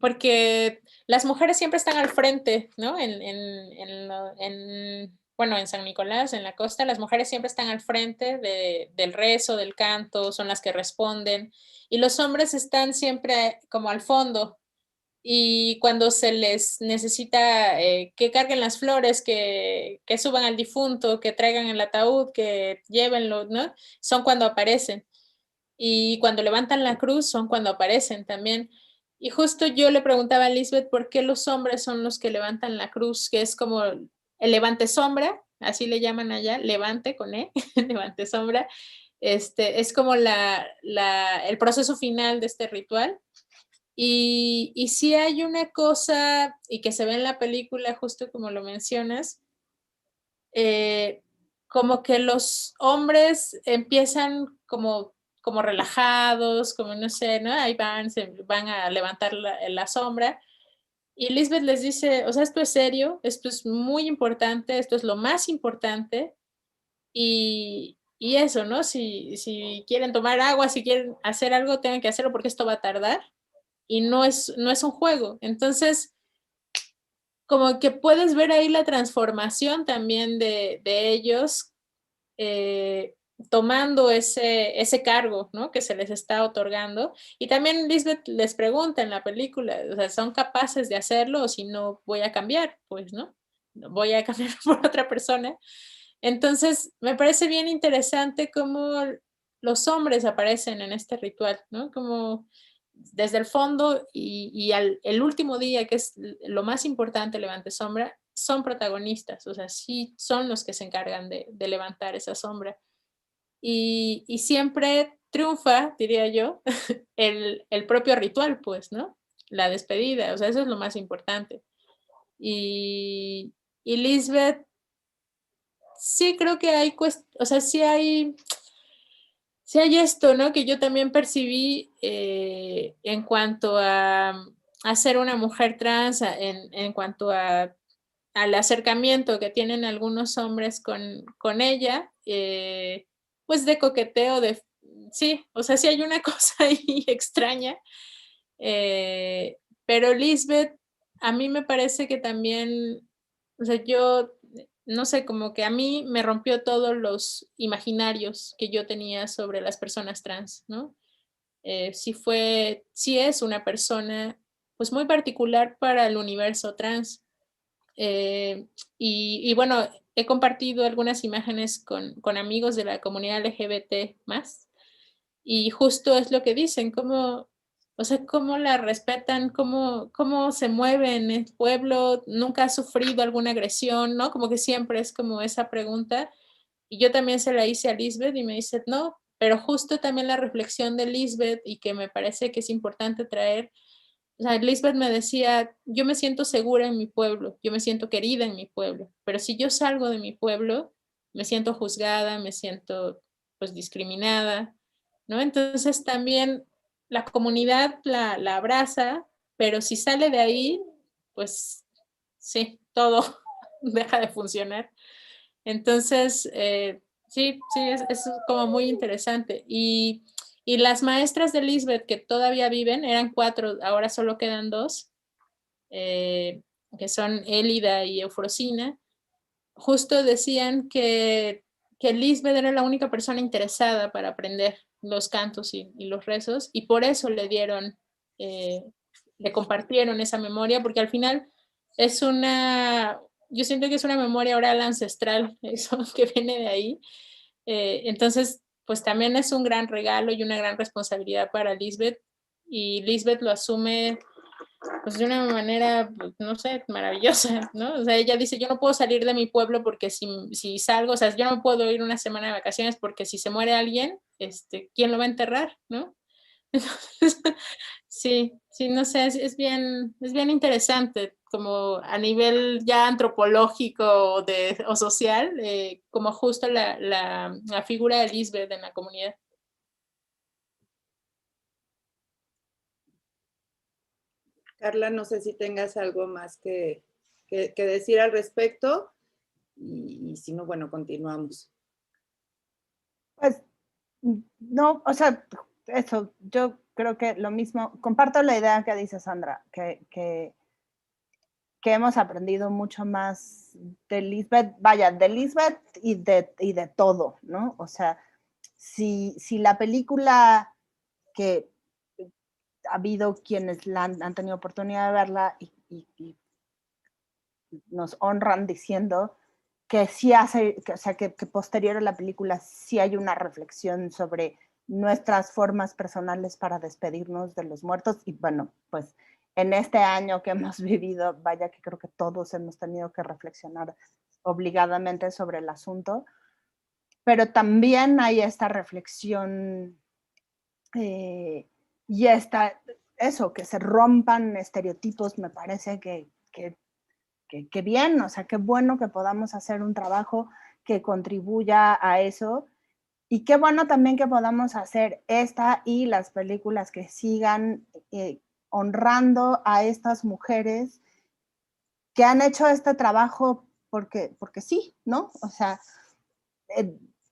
porque las mujeres siempre están al frente, ¿no? Bueno, en San Nicolás, en la costa, las mujeres siempre están al frente del rezo, del canto, son las que responden, y los hombres están siempre como al fondo, y cuando se les necesita que carguen las flores, que suban al difunto, que traigan el ataúd, que llévenlo, ¿no? Son cuando aparecen. Y cuando levantan la cruz son cuando aparecen también. Y justo yo le preguntaba a Lisbeth por qué los hombres son los que levantan la cruz, que es como el levante sombra, así le llaman allá, levante con E, levante sombra. Es como el proceso final de este ritual. Y sí hay una cosa, y que se ve en la película, justo como lo mencionas, como que los hombres empiezan como relajados, como no sé, ¿no? Ahí van a levantar la sombra. Y Lisbeth les dice, o sea, esto es serio, esto es muy importante, esto es lo más importante. Y eso, ¿no? Si quieren tomar agua, si quieren hacer algo, tienen que hacerlo porque esto va a tardar. Y no es un juego. Entonces, como que puedes ver ahí la transformación también de ellos tomando ese cargo, ¿no? Que se les está otorgando. Y también Lisbeth les pregunta en la película, o sea, ¿son capaces de hacerlo o si no voy a cambiar? Pues, ¿no? Voy a cambiar por otra persona. Entonces, me parece bien interesante cómo los hombres aparecen en este ritual, ¿no? Como desde el fondo y el último día, que es lo más importante, levante sombra, son protagonistas, o sea, sí son los que se encargan de levantar esa sombra. Y siempre triunfa, diría yo, el propio ritual, pues, ¿no? La despedida, o sea, eso es lo más importante. Y Lisbeth, sí creo que hay, o sea, sí hay esto, ¿no? Que yo también percibí en cuanto a ser una mujer trans, en cuanto al acercamiento que tienen algunos hombres con ella, pues de coqueteo, sí, o sea, sí hay una cosa ahí extraña, pero Lisbeth, a mí me parece que también, o sea, yo, no sé, como que a mí me rompió todos los imaginarios que yo tenía sobre las personas trans, ¿no? Sí es una persona, pues muy particular para el universo trans. Y bueno, he compartido algunas imágenes con amigos de la comunidad LGBT más, y justo es lo que dicen, cómo, o sea, cómo la respetan, cómo se mueve en el pueblo, nunca ha sufrido alguna agresión, ¿no? Como que siempre es como esa pregunta. Y yo también se la hice a Lisbeth y me dice, no, pero justo también la reflexión de Lisbeth y que me parece que es importante traer. O sea, Lisbeth me decía, yo me siento segura en mi pueblo, yo me siento querida en mi pueblo, pero si yo salgo de mi pueblo, me siento juzgada, me siento pues discriminada, ¿no? Entonces también la comunidad la abraza, pero si sale de ahí, pues sí, todo deja de funcionar. Entonces, sí, es como muy interesante. Y las maestras de Lisbeth que todavía viven, eran 4, ahora solo quedan 2, que son Élida y Eufrosina, justo decían que Lisbeth era la única persona interesada para aprender los cantos y los rezos, y por eso le compartieron esa memoria, porque al final yo siento que es una memoria oral ancestral, eso que viene de ahí. Entonces, pues también es un gran regalo y una gran responsabilidad para Lisbeth, y Lisbeth lo asume pues de una manera, pues, no sé, maravillosa, ¿no? O sea, ella dice, yo no puedo salir de mi pueblo porque si salgo, o sea, yo no puedo ir una semana de vacaciones porque si se muere alguien, ¿quién lo va a enterrar, no? Entonces, sí, no sé, es bien interesante, como a nivel ya antropológico o social, como justo la figura de Lisbeth en la comunidad. Carla, no sé si tengas algo más que decir al respecto y si no, bueno, continuamos. Pues no, o sea, eso, yo creo que lo mismo, comparto la idea que dice Sandra, que hemos aprendido mucho más de Lisbeth, de Lisbeth y de todo, ¿no? O sea, si la película que ha habido quienes han tenido oportunidad de verla y nos honran diciendo que sí hace, o sea, que posterior a la película sí hay una reflexión sobre nuestras formas personales para despedirnos de los muertos. Y bueno, pues en este año que hemos vivido, vaya que creo que todos hemos tenido que reflexionar obligadamente sobre el asunto, pero también hay esta reflexión y eso, que se rompan estereotipos, me parece que bien, o sea, qué bueno que podamos hacer un trabajo que contribuya a eso. Y qué bueno también que podamos hacer esta y las películas que sigan honrando a estas mujeres que han hecho este trabajo porque sí, ¿no? O sea,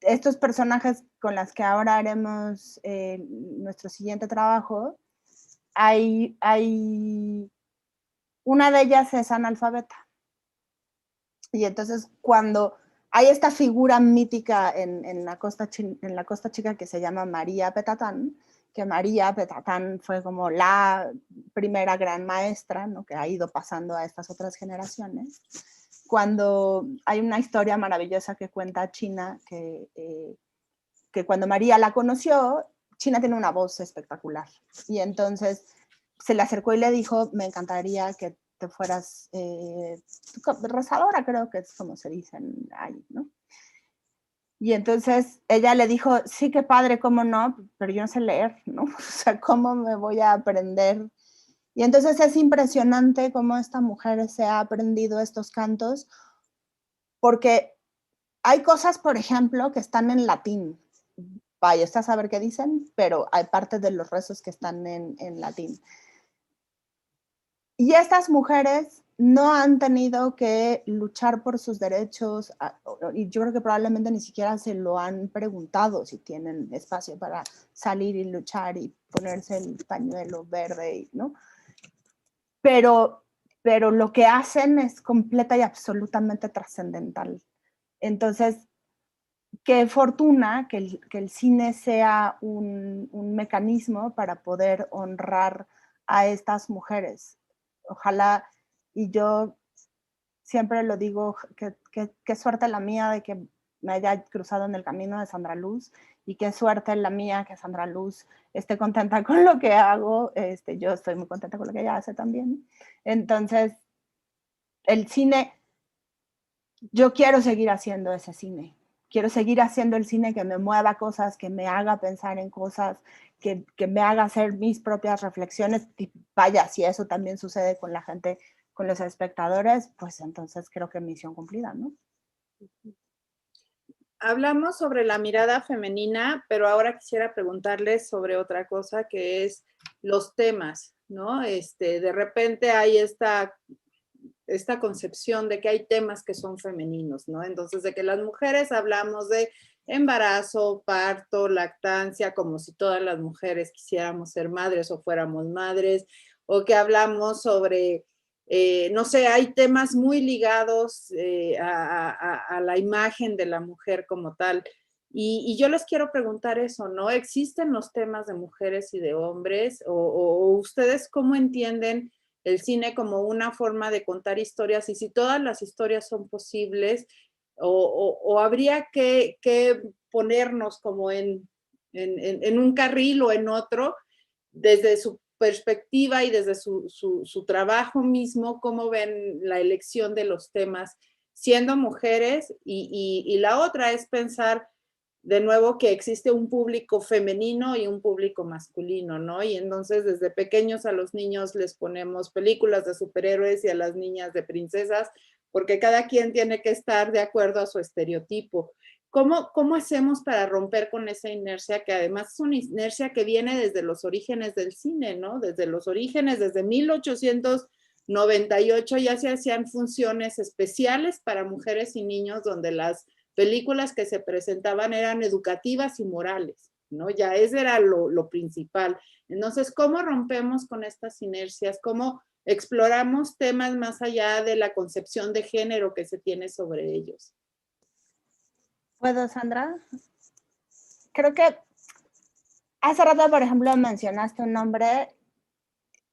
estos personajes con las que ahora haremos nuestro siguiente trabajo, hay una de ellas es analfabeta. Y entonces cuando hay esta figura mítica en la Costa Chica que se llama María Petatán, que María Petatán fue como la primera gran maestra, ¿no? Que ha ido pasando a estas otras generaciones. Cuando hay una historia maravillosa que cuenta China, que cuando María la conoció, China tiene una voz espectacular. Y entonces se le acercó y le dijo, me encantaría que te fueras rezadora, creo que es como se dicen ahí, ¿no? Y entonces ella le dijo, sí, qué padre, cómo no, pero yo no sé leer, ¿no? O sea, ¿cómo me voy a aprender? Y entonces es impresionante cómo esta mujer se ha aprendido estos cantos, porque hay cosas, por ejemplo, que están en latín. Vaya, está a saber qué dicen, pero hay partes de los rezos que están en latín. Y estas mujeres no han tenido que luchar por sus derechos, y yo creo que probablemente ni siquiera se lo han preguntado si tienen espacio para salir y luchar y ponerse el pañuelo verde, ¿no? Pero lo que hacen es completa y absolutamente trascendental. Entonces, qué fortuna que el cine sea un mecanismo para poder honrar a estas mujeres. Ojalá, y yo siempre lo digo, qué suerte la mía de que me haya cruzado en el camino de Sandra Luz, y qué suerte la mía que Sandra Luz esté contenta con lo que hago. Yo estoy muy contenta con lo que ella hace también. Entonces, el cine, yo quiero seguir haciendo ese cine. Quiero seguir haciendo el cine que me mueva cosas, que me haga pensar en cosas, que me haga hacer mis propias reflexiones. Y vaya, si eso también sucede con la gente, con los espectadores, pues entonces creo que misión cumplida, ¿no? Hablamos sobre la mirada femenina, pero ahora quisiera preguntarles sobre otra cosa, que es los temas, ¿no? De repente hay esta concepción de que hay temas que son femeninos, ¿no? Entonces, de que las mujeres hablamos de embarazo, parto, lactancia, como si todas las mujeres quisiéramos ser madres o fuéramos madres, o que hablamos sobre, no sé, hay temas muy ligados a la imagen de la mujer como tal. Y yo les quiero preguntar eso, ¿no? ¿Existen los temas de mujeres y de hombres? ¿O ustedes cómo entienden el cine como una forma de contar historias, y si todas las historias son posibles, o habría que ponernos como en un carril o en otro, desde su perspectiva y desde su trabajo mismo, cómo ven la elección de los temas siendo mujeres, y la otra es pensar de nuevo que existe un público femenino y un público masculino, ¿no? Y entonces desde pequeños a los niños les ponemos películas de superhéroes y a las niñas de princesas, porque cada quien tiene que estar de acuerdo a su estereotipo. ¿Cómo hacemos para romper con esa inercia, que además es una inercia que viene desde los orígenes del cine, ¿no? Desde los orígenes, desde 1898 ya se hacían funciones especiales para mujeres y niños donde las películas que se presentaban eran educativas y morales, ¿no? Ya ese era lo principal. Entonces, ¿cómo rompemos con estas inercias? ¿Cómo exploramos temas más allá de la concepción de género que se tiene sobre ellos? ¿Puedo, Sandra? Creo que hace rato, por ejemplo, mencionaste un nombre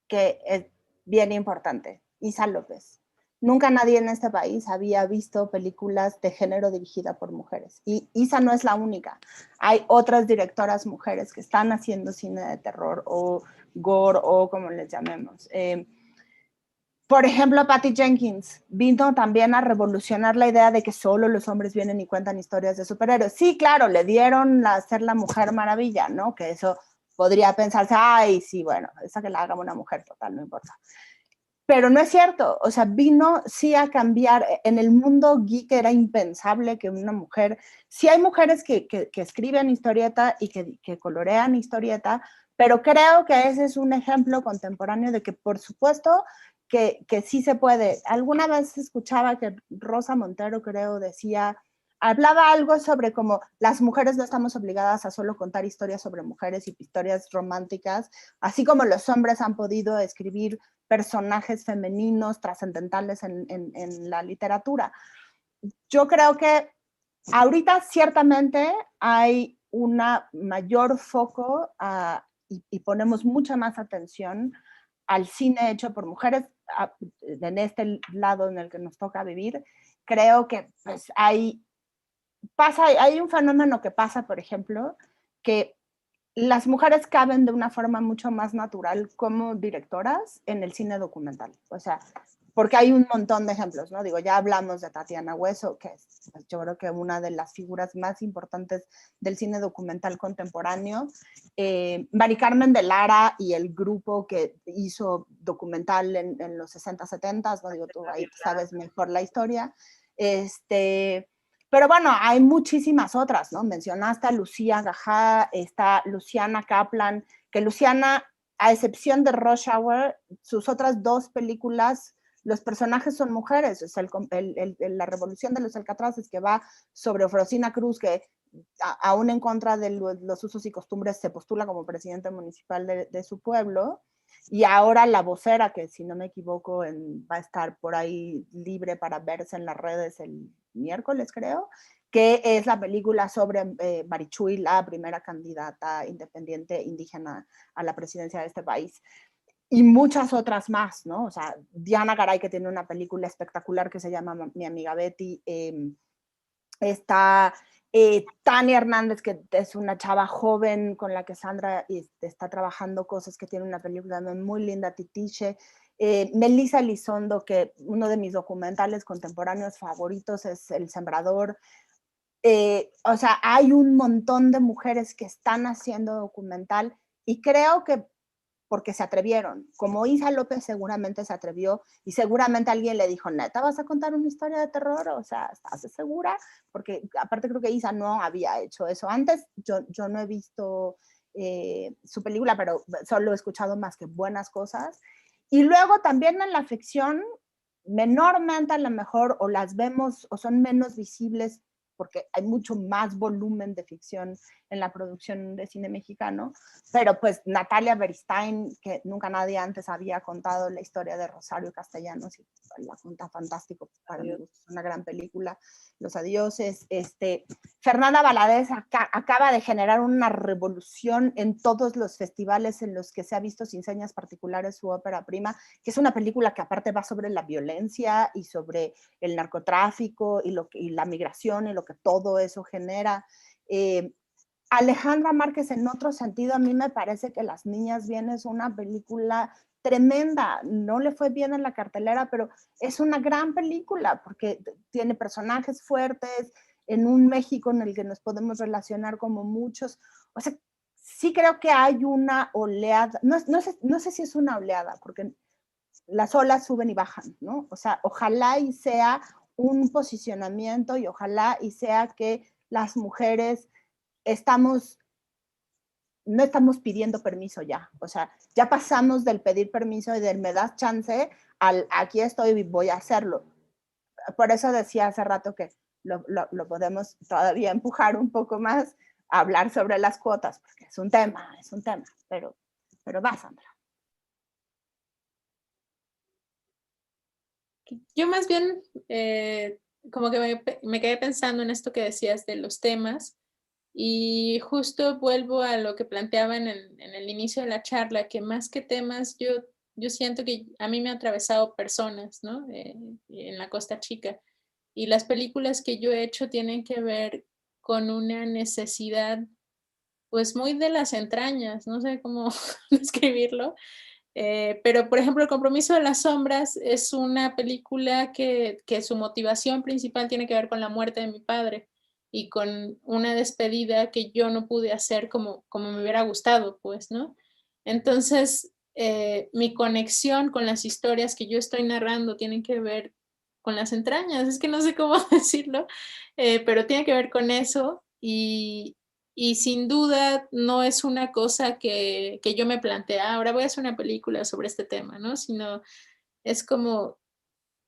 que es bien importante, Isa López. nunca nadie en este país había visto películas de género dirigida por mujeres. Y Isa no es la única. Hay otras directoras mujeres que están haciendo cine de terror o gore o como les llamemos. Por ejemplo, Patty Jenkins vino también a revolucionar la idea de que solo los hombres vienen y cuentan historias de superhéroes. Sí, claro, le dieron ser la Mujer Maravilla, ¿no? Que eso podría pensarse, ay, sí, bueno, esa que la haga una mujer, total, no importa. Pero no es cierto, o sea, vino sí a cambiar. En el mundo geek era impensable que una mujer, sí hay mujeres que escriben historieta y que colorean historieta, pero creo que ese es un ejemplo contemporáneo de que por supuesto que sí se puede. Alguna vez escuchaba que Rosa Montero, creo, hablaba algo sobre cómo las mujeres no estamos obligadas a solo contar historias sobre mujeres y historias románticas, así como los hombres han podido escribir personajes femeninos trascendentales en la literatura. Yo creo que ahorita ciertamente hay una mayor foco y ponemos mucha más atención al cine hecho por mujeres en este lado en el que nos toca vivir. Creo que pues hay un fenómeno que pasa, por ejemplo, que las mujeres caben de una forma mucho más natural como directoras en el cine documental. O sea, porque hay un montón de ejemplos, ¿no? Digo, ya hablamos de Tatiana Hueso, que es, yo creo que una de las figuras más importantes del cine documental contemporáneo. Mari Carmen de Lara y el grupo que hizo documental en los 60, 70, ¿no? Digo, tú ahí sabes mejor la historia. Pero bueno, hay muchísimas otras, ¿no? Mencionaste a Lucía Gajá, está Luciana Kaplan, que Luciana, a excepción de Rush Hour, sus otras 2 películas, los personajes son mujeres. Es la revolución de los Alcatraces, que va sobre Ofrosina Cruz, que aún en contra de los usos y costumbres se postula como presidente municipal de su pueblo. Y ahora La Vocera, que si no me equivoco va a estar por ahí libre para verse en las redes el miércoles, creo, que es la película sobre Marichuy, la primera candidata independiente indígena a la presidencia de este país. Y muchas otras más, ¿no? O sea, Diana Garay, que tiene una película espectacular que se llama Mi amiga Betty. Está Tania Hernández, que es una chava joven con la que Sandra está trabajando cosas, que tiene una película muy linda, Titiche. Melissa Elizondo, que uno de mis documentales contemporáneos favoritos es El Sembrador. O sea, hay un montón de mujeres que están haciendo documental y creo que porque se atrevieron, como Isa López seguramente se atrevió y seguramente alguien le dijo, neta, ¿vas a contar una historia de terror? O sea, ¿estás segura? Porque aparte creo que Isa no había hecho eso antes. Yo no he visto su película, pero solo he escuchado más que buenas cosas. Y luego también en la ficción, menormente a lo mejor, o las vemos o son menos visibles porque hay mucho más volumen de ficción en la producción de cine mexicano, pero pues Natalia Beristain, que nunca nadie antes había contado la historia de Rosario Castellanos, y la cuenta fantástico, para mí es una gran película, Los Adioses. Fernanda Valadez acaba de generar una revolución en todos los festivales en los que se ha visto Sin Señas Particulares, su ópera prima, que es una película que aparte va sobre la violencia y sobre el narcotráfico y la migración y lo que todo eso genera. Alejandra Márquez, en otro sentido, a mí me parece que Las Niñas Bien es una película tremenda. No le fue bien en la cartelera, pero es una gran película porque tiene personajes fuertes en un México en el que nos podemos relacionar como muchos. O sea, sí creo que hay una oleada, no sé si es una oleada, porque las olas suben y bajan, ¿no? O sea, ojalá y sea un posicionamiento y ojalá y sea que las mujeres no estamos pidiendo permiso ya. O sea, ya pasamos del pedir permiso y del me das chance al aquí estoy y voy a hacerlo. Por eso decía hace rato que lo podemos todavía empujar un poco más a hablar sobre las cuotas, porque es un tema, pero va, Sandra. Yo más bien como que me quedé pensando en esto que decías de los temas y justo vuelvo a lo que planteaba en el inicio de la charla, que más que temas yo yo siento que a mí me ha atravesado personas, ¿no? En la Costa Chica. Y las películas que yo he hecho tienen que ver con una necesidad, pues muy de las entrañas, no sé cómo describirlo. Pero, por ejemplo, El compromiso de las sombras es una película que su motivación principal tiene que ver con la muerte de mi padre y con una despedida que yo no pude hacer como me hubiera gustado, pues, ¿no? Entonces, mi conexión con las historias que yo estoy narrando tienen que ver con las entrañas, es que no sé cómo decirlo, pero tiene que ver con eso y sin duda no es una cosa que yo me planteé, ahora voy a hacer una película sobre este tema, ¿no? Sino es como,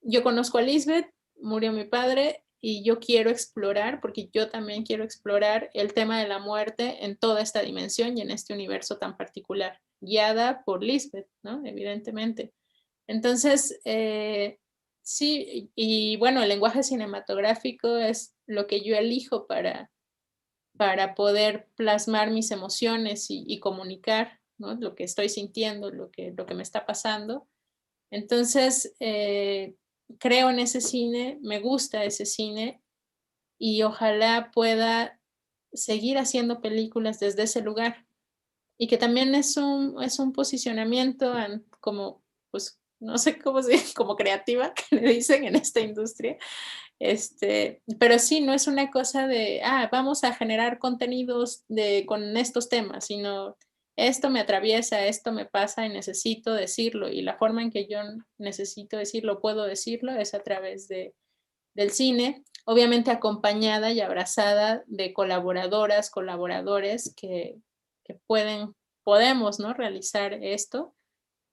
yo conozco a Lisbeth, murió mi padre y yo quiero explorar, porque yo también quiero explorar el tema de la muerte en toda esta dimensión y en este universo tan particular, guiada por Lisbeth, ¿no? Evidentemente. Entonces, sí, y bueno, el lenguaje cinematográfico es lo que yo elijo para poder plasmar mis emociones y comunicar, ¿no? Lo que estoy sintiendo, lo que me está pasando. Entonces, creo en ese cine, me gusta ese cine y ojalá pueda seguir haciendo películas desde ese lugar. Y que también es un posicionamiento como, pues, no sé cómo se dice, como creativa, que le dicen en esta industria. Pero sí, no es una cosa de, vamos a generar contenidos con estos temas, sino esto me atraviesa, esto me pasa y necesito decirlo. Y la forma en que yo necesito decirlo, puedo decirlo, es a través del cine, obviamente acompañada y abrazada de colaboradoras, colaboradores que podemos, ¿no? Realizar esto.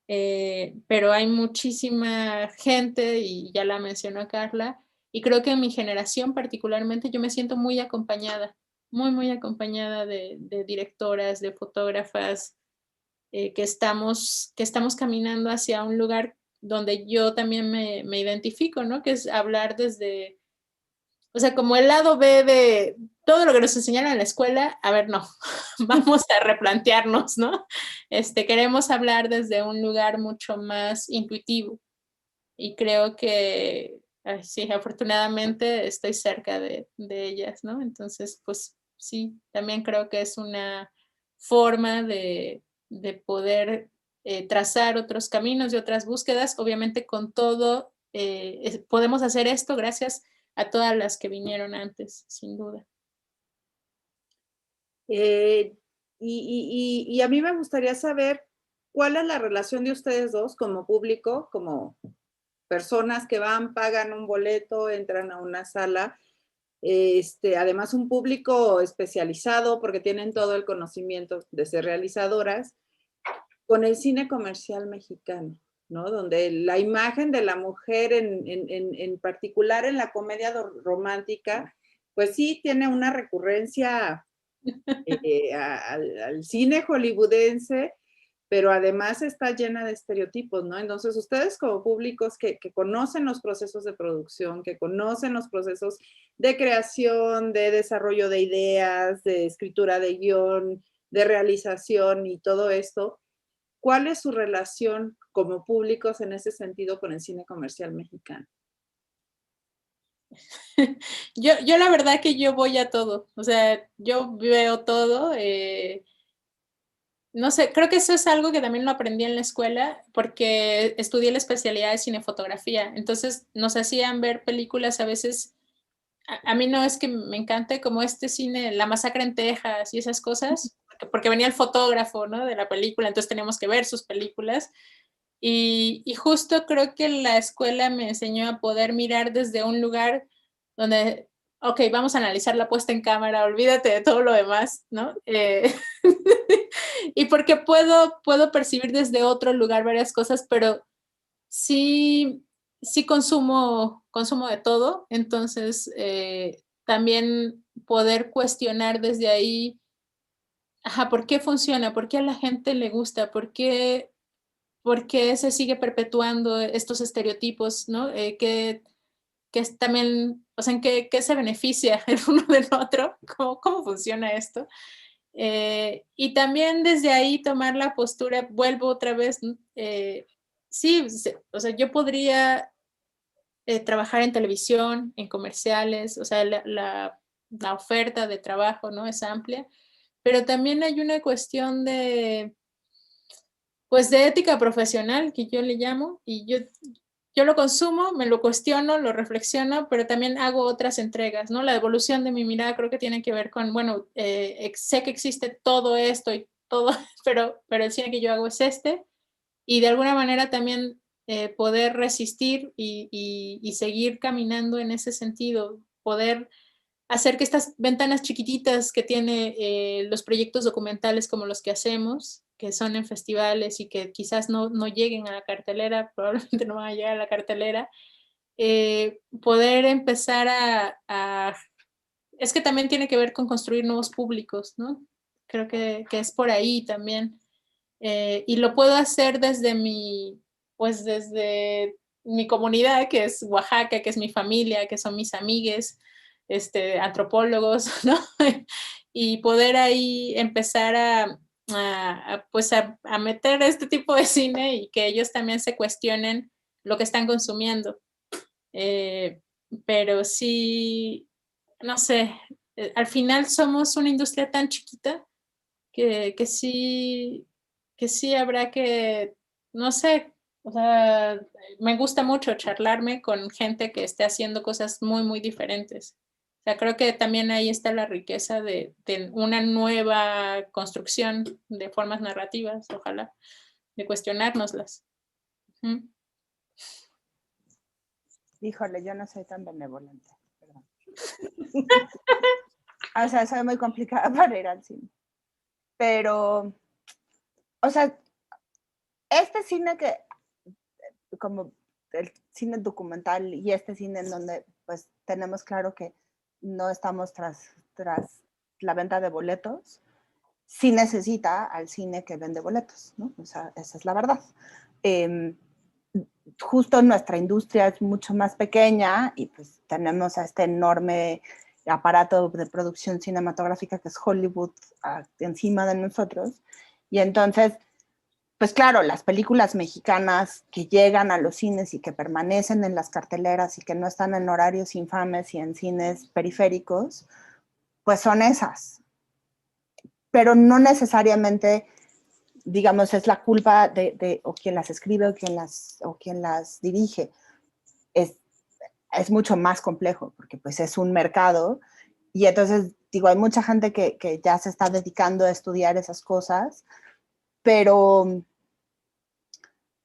Pero hay muchísima gente, y ya la mencionó Carla, y creo que en mi generación particularmente yo me siento muy acompañada, muy acompañada de directoras, de fotógrafas, que estamos caminando hacia un lugar donde yo también me identifico, ¿no? Que es hablar desde, o sea, como el lado B de todo lo que nos enseñaron en la escuela, a ver, no, vamos a replantearnos, ¿no? Queremos hablar desde un lugar mucho más intuitivo y creo que, sí, afortunadamente estoy cerca de ellas, ¿no? Entonces, pues sí, también creo que es una forma de poder trazar otros caminos y otras búsquedas, obviamente con todo, podemos hacer esto gracias a todas las que vinieron antes, sin duda. Y a mí me gustaría saber cuál es la relación de ustedes dos como público, como personas que van, pagan un boleto, entran a una sala, además un público especializado porque tienen todo el conocimiento de ser realizadoras, con el cine comercial mexicano, ¿no? Donde la imagen de la mujer, en particular en la comedia romántica, pues sí tiene una recurrencia al cine hollywoodense, pero además está llena de estereotipos, ¿no? Entonces, ustedes como públicos que conocen los procesos de producción, que conocen los procesos de creación, de desarrollo de ideas, de escritura de guión, de realización y todo esto, ¿cuál es su relación como públicos en ese sentido con el cine comercial mexicano? Yo la verdad que yo voy a todo, o sea, yo veo todo, no sé, creo que eso es algo que también lo aprendí en la escuela porque estudié la especialidad de cinefotografía, entonces nos hacían ver películas a veces, a mí no es que me encante como este cine, La Masacre en Texas y esas cosas, porque venía el fotógrafo, ¿no? De la película, entonces teníamos que ver sus películas. Y justo creo que la escuela me enseñó a poder mirar desde un lugar donde, ok, vamos a analizar la puesta en cámara, olvídate de todo lo demás, ¿no? Y porque puedo percibir desde otro lugar varias cosas, pero sí consumo de todo, entonces también poder cuestionar desde ahí, ¿por qué funciona? ¿Por qué a la gente le gusta? ¿Por qué se sigue perpetuando estos estereotipos, ¿no? Que es también, o sea, ¿en qué se beneficia el uno del otro? ¿Cómo funciona esto? Y también desde ahí tomar la postura, vuelvo otra vez, sí, o sea, yo podría trabajar en televisión, en comerciales, o sea, la oferta de trabajo, ¿no? Es amplia, pero también hay una cuestión de, pues, de ética profesional, que yo le llamo, y yo lo consumo, me lo cuestiono, lo reflexiono, pero también hago otras entregas, ¿no? La evolución de mi mirada creo que tiene que ver con, bueno, sé que existe todo esto y todo, pero el cine que yo hago es este, y de alguna manera también poder resistir y seguir caminando en ese sentido, poder hacer que estas ventanas chiquititas que tiene los proyectos documentales como los que hacemos, que son en festivales y que quizás no lleguen a la cartelera, probablemente no van a llegar a la cartelera, poder empezar es que también tiene que ver con construir nuevos públicos, ¿no? Creo que es por ahí también. Y lo puedo hacer pues desde mi comunidad, que es Oaxaca, que es mi familia, que son mis amigues, antropólogos, ¿no? Y poder ahí empezar pues a meter este tipo de cine y que ellos también se cuestionen lo que están consumiendo. Pero sí, no sé, al final somos una industria tan chiquita que sí habrá que, no sé, o sea, me gusta mucho charlarme con gente que esté haciendo cosas muy, muy diferentes. O sea, creo que también ahí está la riqueza de una nueva construcción de formas narrativas, ojalá, de cuestionárnoslas. Híjole, yo no soy tan benevolente, perdón. O sea, soy muy complicada para ir al cine. Pero, o sea, este cine que, como el cine documental y este cine en donde pues tenemos claro que no estamos tras la venta de boletos, sí necesita al cine que vende boletos, ¿no? O sea, esa es la verdad. Justo nuestra industria es mucho más pequeña y pues tenemos a este enorme aparato de producción cinematográfica que es Hollywood encima de nosotros. Y entonces, pues claro, las películas mexicanas que llegan a los cines y que permanecen en las carteleras y que no están en horarios infames y en cines periféricos, pues son esas. Pero no necesariamente, digamos, es la culpa de o quien las escribe o quien las dirige. Es mucho más complejo porque pues es un mercado y entonces, digo, hay mucha gente que ya se está dedicando a estudiar esas cosas, pero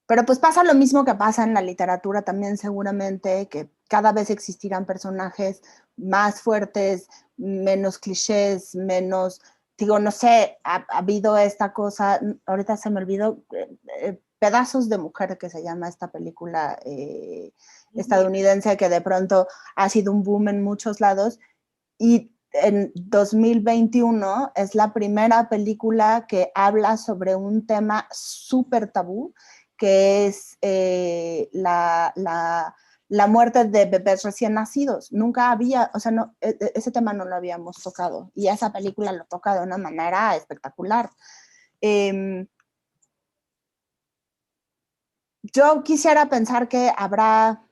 pues pasa lo mismo que pasa en la literatura también seguramente, que cada vez existirán personajes más fuertes, menos clichés, menos, digo, no sé, ha habido esta cosa, ahorita se me olvidó, Pedazos de Mujer, que se llama esta película estadounidense, que de pronto ha sido un boom en muchos lados, y en 2021 es la primera película que habla sobre un tema súper tabú, que es la muerte de bebés recién nacidos. Nunca había, o sea, no, ese tema no lo habíamos tocado y esa película lo toca de una manera espectacular. Yo quisiera pensar que habrá,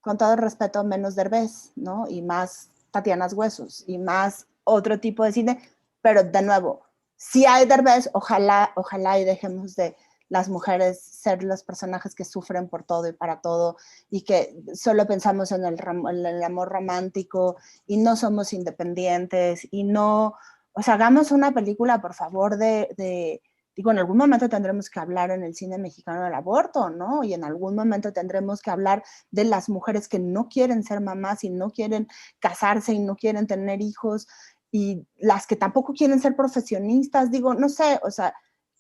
con todo el respeto, menos Derbez, ¿no? Y más Tatianas Huesos y más otro tipo de cine, pero de nuevo, si hay Derbez, ojalá y dejemos de las mujeres ser los personajes que sufren por todo y para todo y que solo pensamos en el amor romántico y no somos independientes y no, o sea, hagamos una película, por favor, digo, en algún momento tendremos que hablar en el cine mexicano del aborto, ¿no? Y en algún momento tendremos que hablar de las mujeres que no quieren ser mamás y no quieren casarse y no quieren tener hijos y las que tampoco quieren ser profesionistas, digo, no sé, o sea,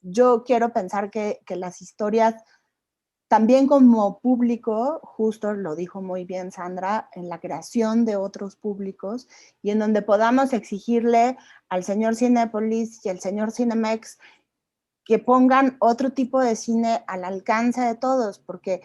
yo quiero pensar que las historias, también como público, justo lo dijo muy bien Sandra, en la creación de otros públicos y en donde podamos exigirle al señor Cinépolis y al señor Cinemex que pongan otro tipo de cine al alcance de todos, porque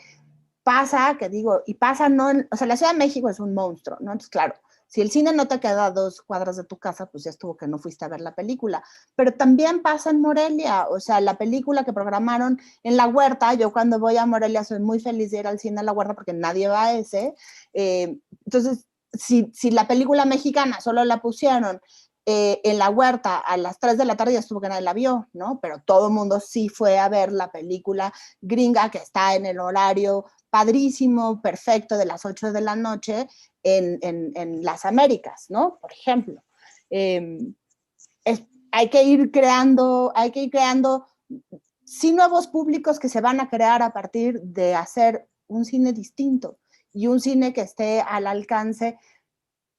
pasa, que digo, y pasa no, o sea, la Ciudad de México es un monstruo, ¿no? Entonces, claro, Si el cine no te queda a 2 cuadras de tu casa, pues ya estuvo que no fuiste a ver la película. Pero también pasa en Morelia, o sea, la película que programaron en La Huerta, yo cuando voy a Morelia soy muy feliz de ir al cine a La Huerta porque nadie va a ese. Entonces, si la película mexicana solo la pusieron en La Huerta a las 3 de la tarde, ya estuvo que nadie la vio, ¿no? Pero todo el mundo sí fue a ver la película gringa que está en el horario padrísimo, perfecto, de las 8 de la noche en las Américas, ¿no? Por ejemplo. Hay que ir creando sí nuevos públicos que se van a crear a partir de hacer un cine distinto y un cine que esté al alcance,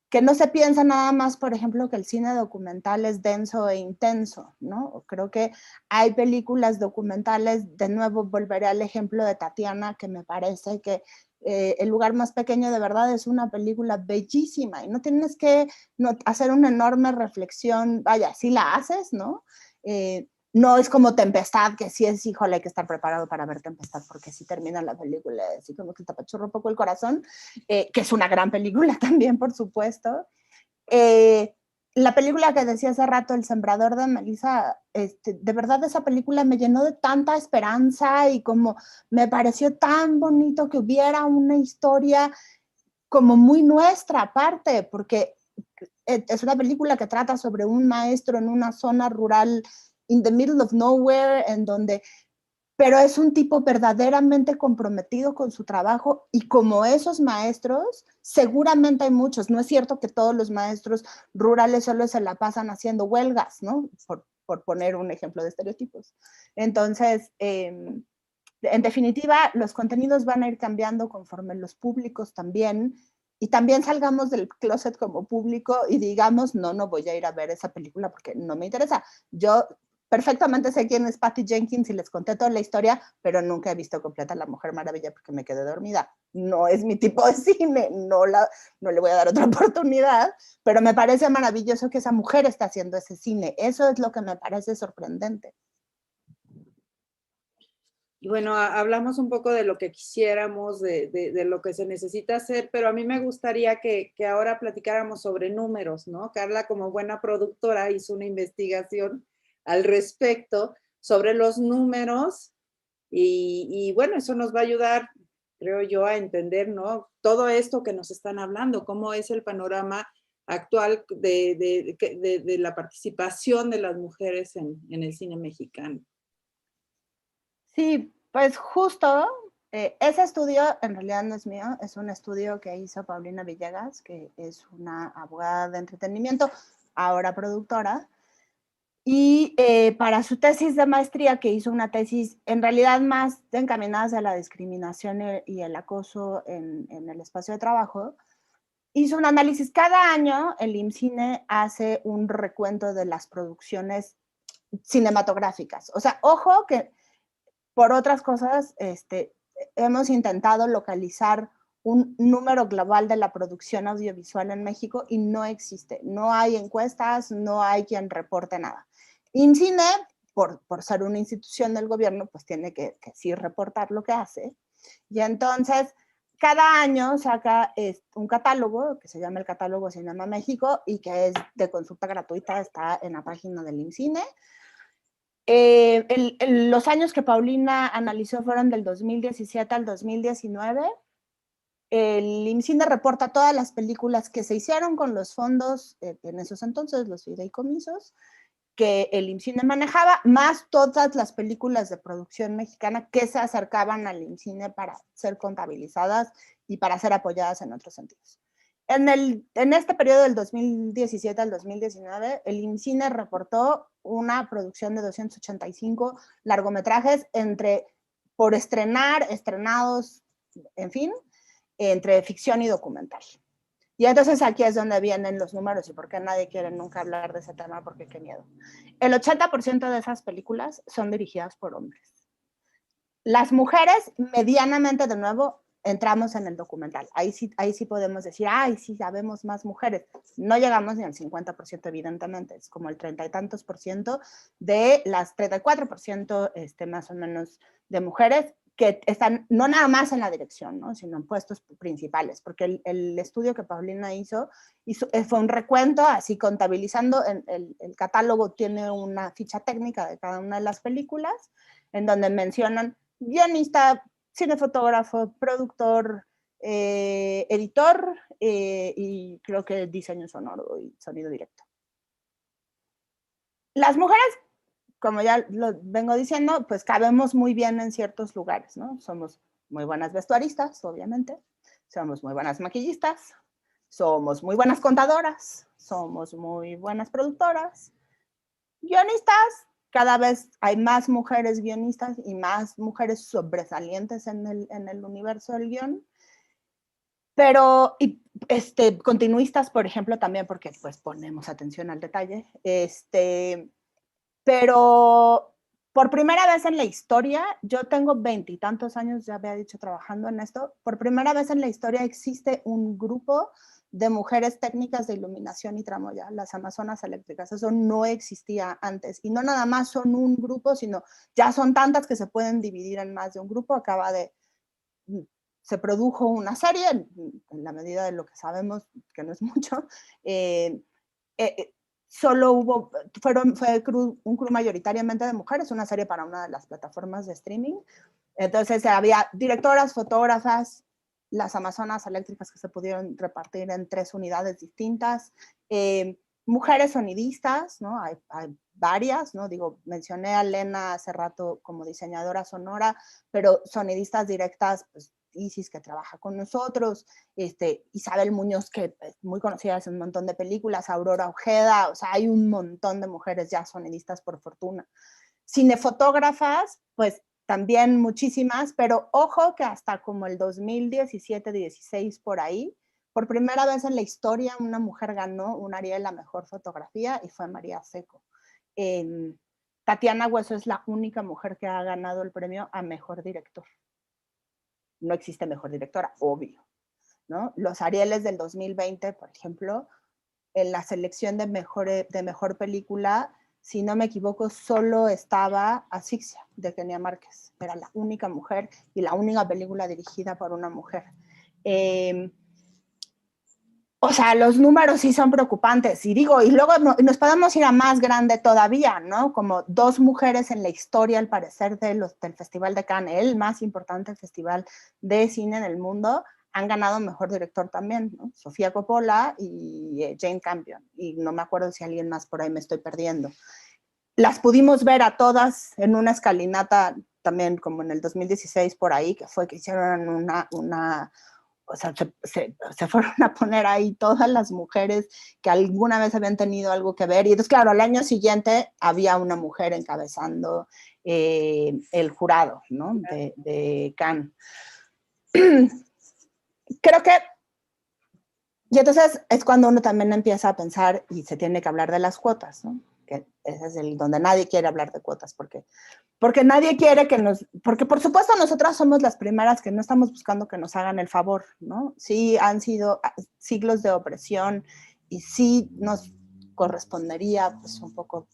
que no se piensa nada más, por ejemplo, que el cine documental es denso e intenso, ¿no? Creo que hay películas documentales, de nuevo volveré al ejemplo de Tatiana, que me parece que El lugar más pequeño de verdad es una película bellísima y no tienes que hacer una enorme reflexión, vaya, sí la haces, ¿no? No es como Tempestad, que sí es, híjole, hay que estar preparado para ver Tempestad, porque sí termina la película, así como que te apachurra un poco el corazón, que es una gran película también, por supuesto. La película que decía hace rato, El Sembrador de Melissa, de verdad esa película me llenó de tanta esperanza y como me pareció tan bonito que hubiera una historia como muy nuestra aparte, porque es una película que trata sobre un maestro en una zona rural in the middle of nowhere, en donde, pero es un tipo verdaderamente comprometido con su trabajo y como esos maestros, seguramente hay muchos, no es cierto que todos los maestros rurales solo se la pasan haciendo huelgas, ¿no? Por poner un ejemplo de estereotipos. Entonces, en definitiva, los contenidos van a ir cambiando conforme los públicos también, y también salgamos del closet como público y digamos, no voy a ir a ver esa película porque no me interesa. Yo perfectamente sé quién es Patty Jenkins y les conté toda la historia, pero nunca he visto completa La Mujer Maravilla porque me quedé dormida. No es mi tipo de cine, no le voy a dar otra oportunidad, pero me parece maravilloso que esa mujer está haciendo ese cine. Eso es lo que me parece sorprendente. Y bueno, hablamos un poco de lo que quisiéramos, de lo que se necesita hacer, pero a mí me gustaría que ahora platicáramos sobre números, ¿no? Carla, como buena productora, hizo una investigación al respecto sobre los números y bueno, eso nos va a ayudar, creo yo, a entender, ¿no? Todo esto que nos están hablando, cómo es el panorama actual de la participación de las mujeres en el cine mexicano. Sí, pues justo ese estudio en realidad no es mío, es un estudio que hizo Paulina Villegas, que es una abogada de entretenimiento, ahora productora, y para su tesis de maestría, que hizo una tesis en realidad más encaminada hacia la discriminación y el acoso en el espacio de trabajo, hizo un análisis. Cada año el IMCINE hace un recuento de las producciones cinematográficas. O sea, ojo que por otras cosas, hemos intentado localizar un número global de la producción audiovisual en México y no existe. No hay encuestas, no hay quien reporte nada. IMCINE, por ser una institución del gobierno, pues tiene que sí reportar lo que hace. Y entonces, cada año saca un catálogo que se llama el Catálogo Cinema México y que es de consulta gratuita, está en la página del IMCINE. Los años que Paulina analizó fueron del 2017 al 2019. El IMCINE reporta todas las películas que se hicieron con los fondos, en esos entonces, los fideicomisos, que el IMCINE manejaba, más todas las películas de producción mexicana que se acercaban al IMCINE para ser contabilizadas y para ser apoyadas en otros sentidos. En este periodo del 2017 al 2019, el IMCINE reportó una producción de 285 largometrajes por estrenar, estrenados, en fin, entre ficción y documental. Y entonces aquí es donde vienen los números y por qué nadie quiere nunca hablar de ese tema, porque qué miedo. El 80% de esas películas son dirigidas por hombres. Las mujeres, medianamente, de nuevo, entramos en el documental. Ahí sí podemos decir, ay, sí, sabemos más mujeres. No llegamos ni al 50%, evidentemente. Es como el 30 y tantos % de las 34% más o menos de mujeres que están no nada más en la dirección, ¿no? Sino en puestos principales, porque el estudio que Paulina hizo fue un recuento, así contabilizando, el catálogo tiene una ficha técnica de cada una de las películas, en donde mencionan guionista, cinefotógrafo, productor, editor y creo que diseño sonoro y sonido directo. Las mujeres, como ya lo vengo diciendo, pues cabemos muy bien en ciertos lugares, ¿no? Somos muy buenas vestuaristas, obviamente, somos muy buenas maquillistas, somos muy buenas contadoras, somos muy buenas productoras, guionistas, cada vez hay más mujeres guionistas y más mujeres sobresalientes en el universo del guión, pero continuistas, por ejemplo, también porque pues ponemos atención al detalle, pero por primera vez en la historia, yo tengo 20 y tantos años, ya había dicho, trabajando en esto, por primera vez en la historia existe un grupo de mujeres técnicas de iluminación y tramoya, las Amazonas Eléctricas. Eso no existía antes. Y no nada más son un grupo, sino ya son tantas que se pueden dividir en más de un grupo. Se produjo una serie, en la medida de lo que sabemos, que no es mucho, solo fue un crew mayoritariamente de mujeres, una serie para una de las plataformas de streaming. Entonces había directoras, fotógrafas, las Amazonas Eléctricas que se pudieron repartir en 3 unidades distintas, mujeres sonidistas, ¿no? Hay varias, ¿no? Digo, mencioné a Lena hace rato como diseñadora sonora, pero sonidistas directas, pues Isis, que trabaja con nosotros, Isabel Muñoz, que es muy conocida, hace un montón de películas, Aurora Ojeda, o sea, hay un montón de mujeres ya sonidistas, por fortuna. Cinefotógrafas, pues también muchísimas, pero ojo que hasta como el 2017-16 por ahí, por primera vez en la historia una mujer ganó un Ariel a Mejor Fotografía y fue María Seco. Tatiana Hueso es la única mujer que ha ganado el premio a Mejor Director. No existe mejor directora, obvio, ¿no? Los Arieles del 2020, por ejemplo, en la selección de mejor película, si no me equivoco, solo estaba Asfixia, de Kenia Márquez. Era la única mujer y la única película dirigida por una mujer. O sea, los números sí son preocupantes. Y luego nos podemos ir a más grande todavía, ¿no? Como 2 mujeres en la historia, al parecer, del Festival de Cannes, el más importante festival de cine en el mundo, han ganado Mejor Director también, ¿no? Sofía Coppola y Jane Campion. Y no me acuerdo si alguien más por ahí me estoy perdiendo. Las pudimos ver a todas en una escalinata también como en el 2016 por ahí, que fue que hicieron o sea, se fueron a poner ahí todas las mujeres que alguna vez habían tenido algo que ver. Y entonces, claro, al año siguiente había una mujer encabezando el jurado, ¿no? de Cannes. Creo que, y entonces es cuando uno también empieza a pensar y se tiene que hablar de las cuotas, ¿no? Que ese es donde nadie quiere hablar de cuotas, porque nadie quiere porque por supuesto nosotras somos las primeras que no estamos buscando que nos hagan el favor, ¿no? Sí han sido siglos de opresión y sí nos correspondería pues un poco,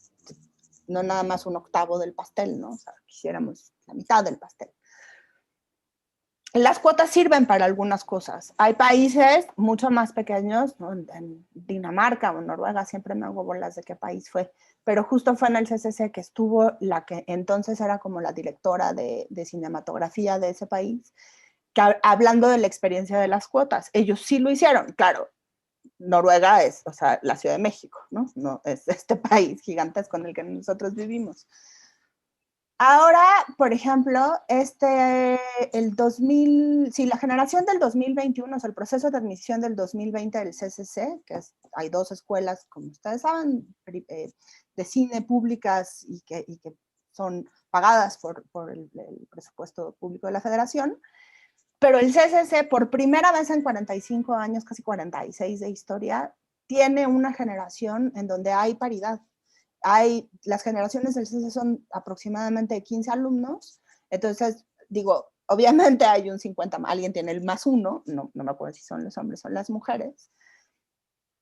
no nada más 1/8 del pastel, ¿no? O sea, quisiéramos la mitad del pastel. Las cuotas sirven para algunas cosas. Hay países mucho más pequeños, ¿no? En Dinamarca o Noruega, siempre me hago bolas de qué país fue, pero justo fue en el CCC que estuvo la que entonces era como la directora de cinematografía de ese país, que hablando de la experiencia de las cuotas, ellos sí lo hicieron. Claro, Noruega es, o sea, la Ciudad de México, ¿no? No es este país gigantesco en el que nosotros vivimos. Ahora, por ejemplo, la generación del 2021, o sea, el proceso de admisión del 2020 del CCC, hay 2 escuelas, como ustedes saben, de cine públicas y que son pagadas por el presupuesto público de la Federación, pero el CCC, por primera vez en 45 años, casi 46 de historia, tiene una generación en donde hay paridad. Las generaciones del CCC son aproximadamente 15 alumnos, entonces, digo, obviamente hay un 50, alguien tiene el +1, no me acuerdo si son los hombres o las mujeres,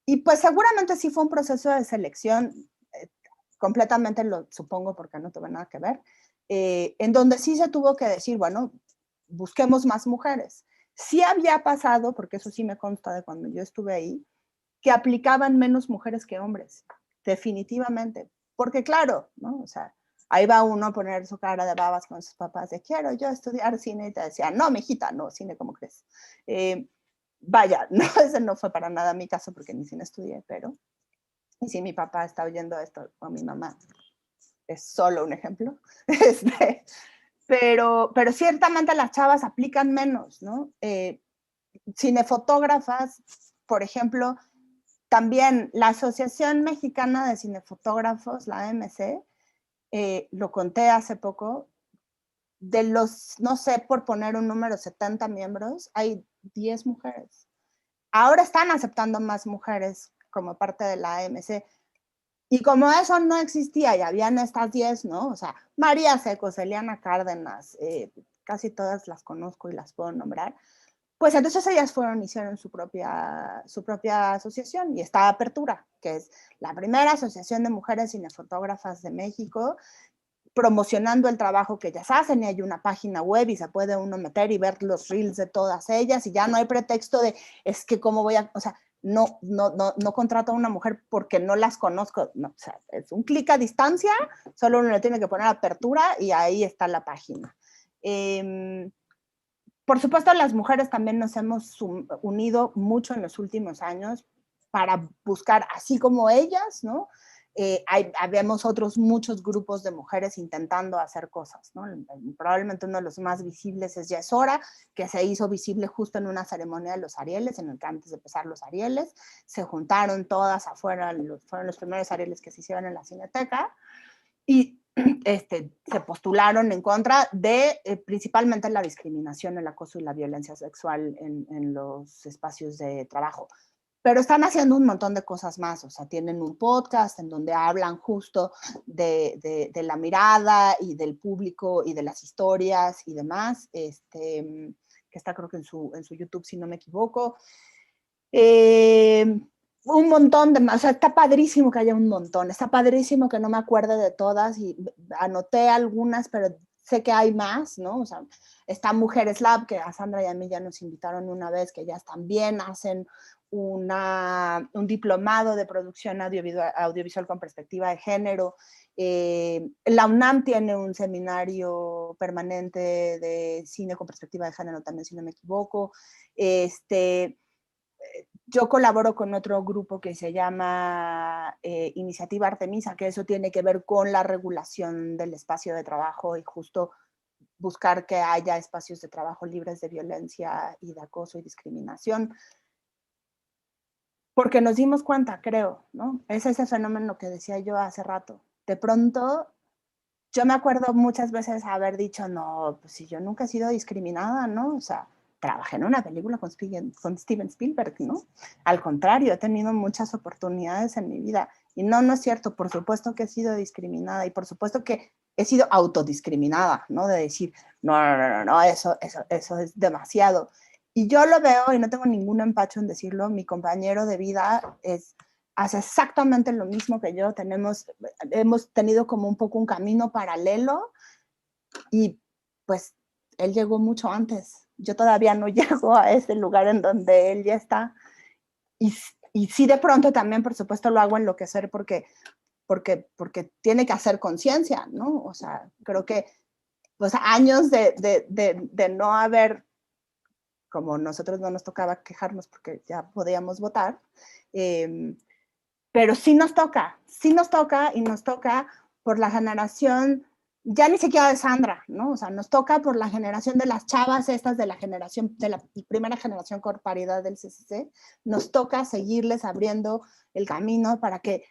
y pues seguramente sí fue un proceso de selección, completamente lo supongo porque no tuve nada que ver, en donde sí se tuvo que decir, bueno, busquemos más mujeres. Sí había pasado, porque eso sí me consta de cuando yo estuve ahí, que aplicaban menos mujeres que hombres, definitivamente. Porque claro, ¿no? O sea, ahí va uno a poner su cara de babas con sus papás de quiero yo estudiar cine y te decía, no, mijita, no, cine, ¿cómo crees? Vaya, no, ese no fue para nada mi caso porque ni cine estudié, pero, y si mi papá está oyendo esto, o mi mamá, es solo un ejemplo, pero ciertamente las chavas aplican menos, ¿no? Cinefotógrafas, por ejemplo, también la Asociación Mexicana de Cinefotógrafos, la AMC, lo conté hace poco, de los, no sé, por poner un número, 70 miembros, hay 10 mujeres. Ahora están aceptando más mujeres como parte de la AMC. Y como eso no existía y habían estas 10, ¿no? O sea, María Secos, Eliana Cárdenas, casi todas las conozco y las puedo nombrar. Pues entonces ellas fueron, hicieron su propia asociación y está Apertura, que es la primera asociación de mujeres cinefotógrafas de México, promocionando el trabajo que ellas hacen, y hay una página web y se puede uno meter y ver los reels de todas ellas y ya no hay pretexto de, es que cómo voy a, o sea, no contrato a una mujer porque no las conozco, no, o sea, es un clic a distancia, solo uno le tiene que poner Apertura y ahí está la página. Por supuesto, las mujeres también nos hemos unido mucho en los últimos años para buscar, así como ellas, ¿no? Habemos otros muchos grupos de mujeres intentando hacer cosas, ¿no? Probablemente uno de los más visibles es Yesora, que se hizo visible justo en una ceremonia de los Arieles, en el que antes de empezar los Arieles, se juntaron todas afuera, fueron los primeros Arieles que se hicieron en la Cineteca, y se postularon en contra de principalmente la discriminación, el acoso y la violencia sexual en los espacios de trabajo. Pero están haciendo un montón de cosas más, o sea, tienen un podcast en donde hablan justo de la mirada y del público y de las historias y demás, que está creo que en su YouTube, si no me equivoco. Un montón de más, o sea, está padrísimo que haya un montón, está padrísimo que no me acuerde de todas y anoté algunas, pero sé que hay más, ¿no? O sea, está Mujeres Lab, que a Sandra y a mí ya nos invitaron una vez, que ellas también hacen un diplomado de producción audiovisual con perspectiva de género. La UNAM tiene un seminario permanente de cine con perspectiva de género también, si no me equivoco. Yo colaboro con otro grupo que se llama Iniciativa Artemisa, que eso tiene que ver con la regulación del espacio de trabajo y justo buscar que haya espacios de trabajo libres de violencia y de acoso y discriminación. Porque nos dimos cuenta, creo, ¿no? Es ese fenómeno que decía yo hace rato. De pronto, yo me acuerdo muchas veces haber dicho, no, pues si yo nunca he sido discriminada, ¿no? O sea, trabajé en una película con Steven Spielberg, ¿no? Al contrario, he tenido muchas oportunidades en mi vida. Y no es cierto, por supuesto que he sido discriminada y por supuesto que he sido autodiscriminada, ¿no? De decir, no, eso es demasiado. Y yo lo veo y no tengo ningún empacho en decirlo, mi compañero de vida hace exactamente lo mismo que yo, hemos tenido como un poco un camino paralelo y pues él llegó mucho antes. Yo todavía no llego a ese lugar en donde él ya está. Y sí, de pronto también, por supuesto, lo hago enloquecer porque tiene que hacer conciencia, ¿no? O sea, creo que pues, años de no haber, como nosotros no nos tocaba quejarnos porque ya podíamos votar, pero sí nos toca y nos toca por la generación, ya ni siquiera de Sandra, ¿no? O sea, nos toca por la generación de las chavas estas de la primera generación con paridad del CCC, nos toca seguirles abriendo el camino para que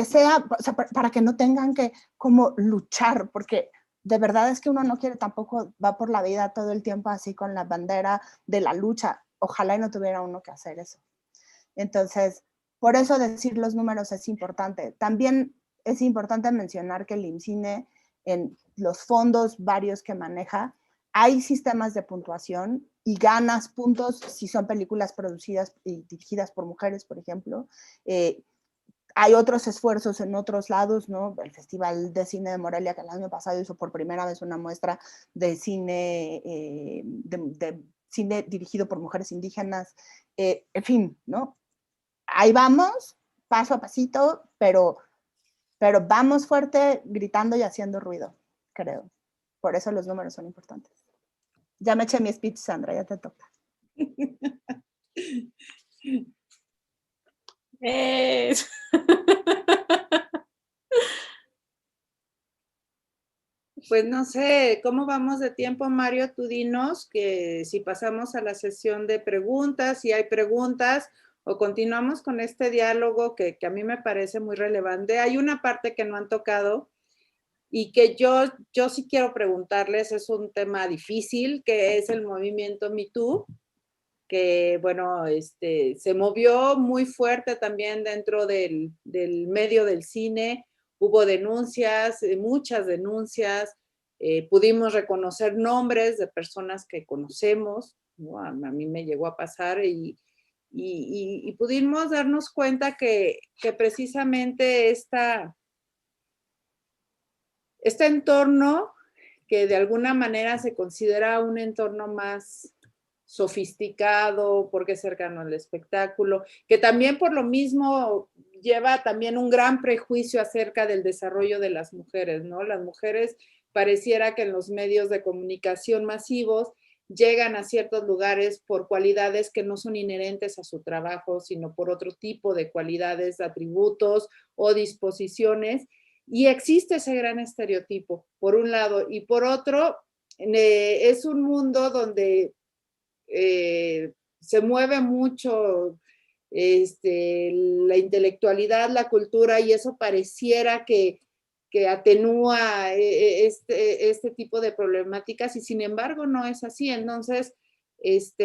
sea, o sea, para que no tengan que como luchar, porque de verdad es que uno no quiere tampoco, va por la vida todo el tiempo así con la bandera de la lucha. Ojalá y no tuviera uno que hacer eso. Entonces, por eso decir los números es importante. También es importante mencionar que el IMCINE, en los fondos varios que maneja, hay sistemas de puntuación y ganas puntos si son películas producidas y dirigidas por mujeres, por ejemplo. hay otros esfuerzos en otros lados, ¿no? El Festival de Cine de Morelia, que el año pasado hizo por primera vez una muestra de cine, de cine dirigido por mujeres indígenas, en fin, ¿no? Ahí vamos, paso a pasito, pero vamos fuerte, gritando y haciendo ruido, creo. Por eso los números son importantes. Ya me eché mi speech, Sandra, ya te toca. Pues no sé, ¿cómo vamos de tiempo, Mario? Tú dinos que si pasamos a la sesión de preguntas, si hay preguntas, o continuamos con este diálogo que a mí me parece muy relevante. Hay una parte que no han tocado y que yo sí quiero preguntarles, es un tema difícil, que es el movimiento Me Too, que bueno, se movió muy fuerte también dentro del medio del cine. Hubo denuncias, muchas denuncias, pudimos reconocer nombres de personas que conocemos, ¿no? A mí me llegó a pasar y pudimos darnos cuenta que precisamente este entorno, que de alguna manera se considera un entorno más sofisticado, porque es cercano al espectáculo, que también por lo mismo lleva también un gran prejuicio acerca del desarrollo de las mujeres, ¿no? Las mujeres pareciera que en los medios de comunicación masivos llegan a ciertos lugares por cualidades que no son inherentes a su trabajo, sino por otro tipo de cualidades, atributos o disposiciones, y existe ese gran estereotipo, por un lado, y por otro, es un mundo donde se mueve mucho la intelectualidad, la cultura, y eso pareciera que atenúa este tipo de problemáticas, y sin embargo no es así. Entonces,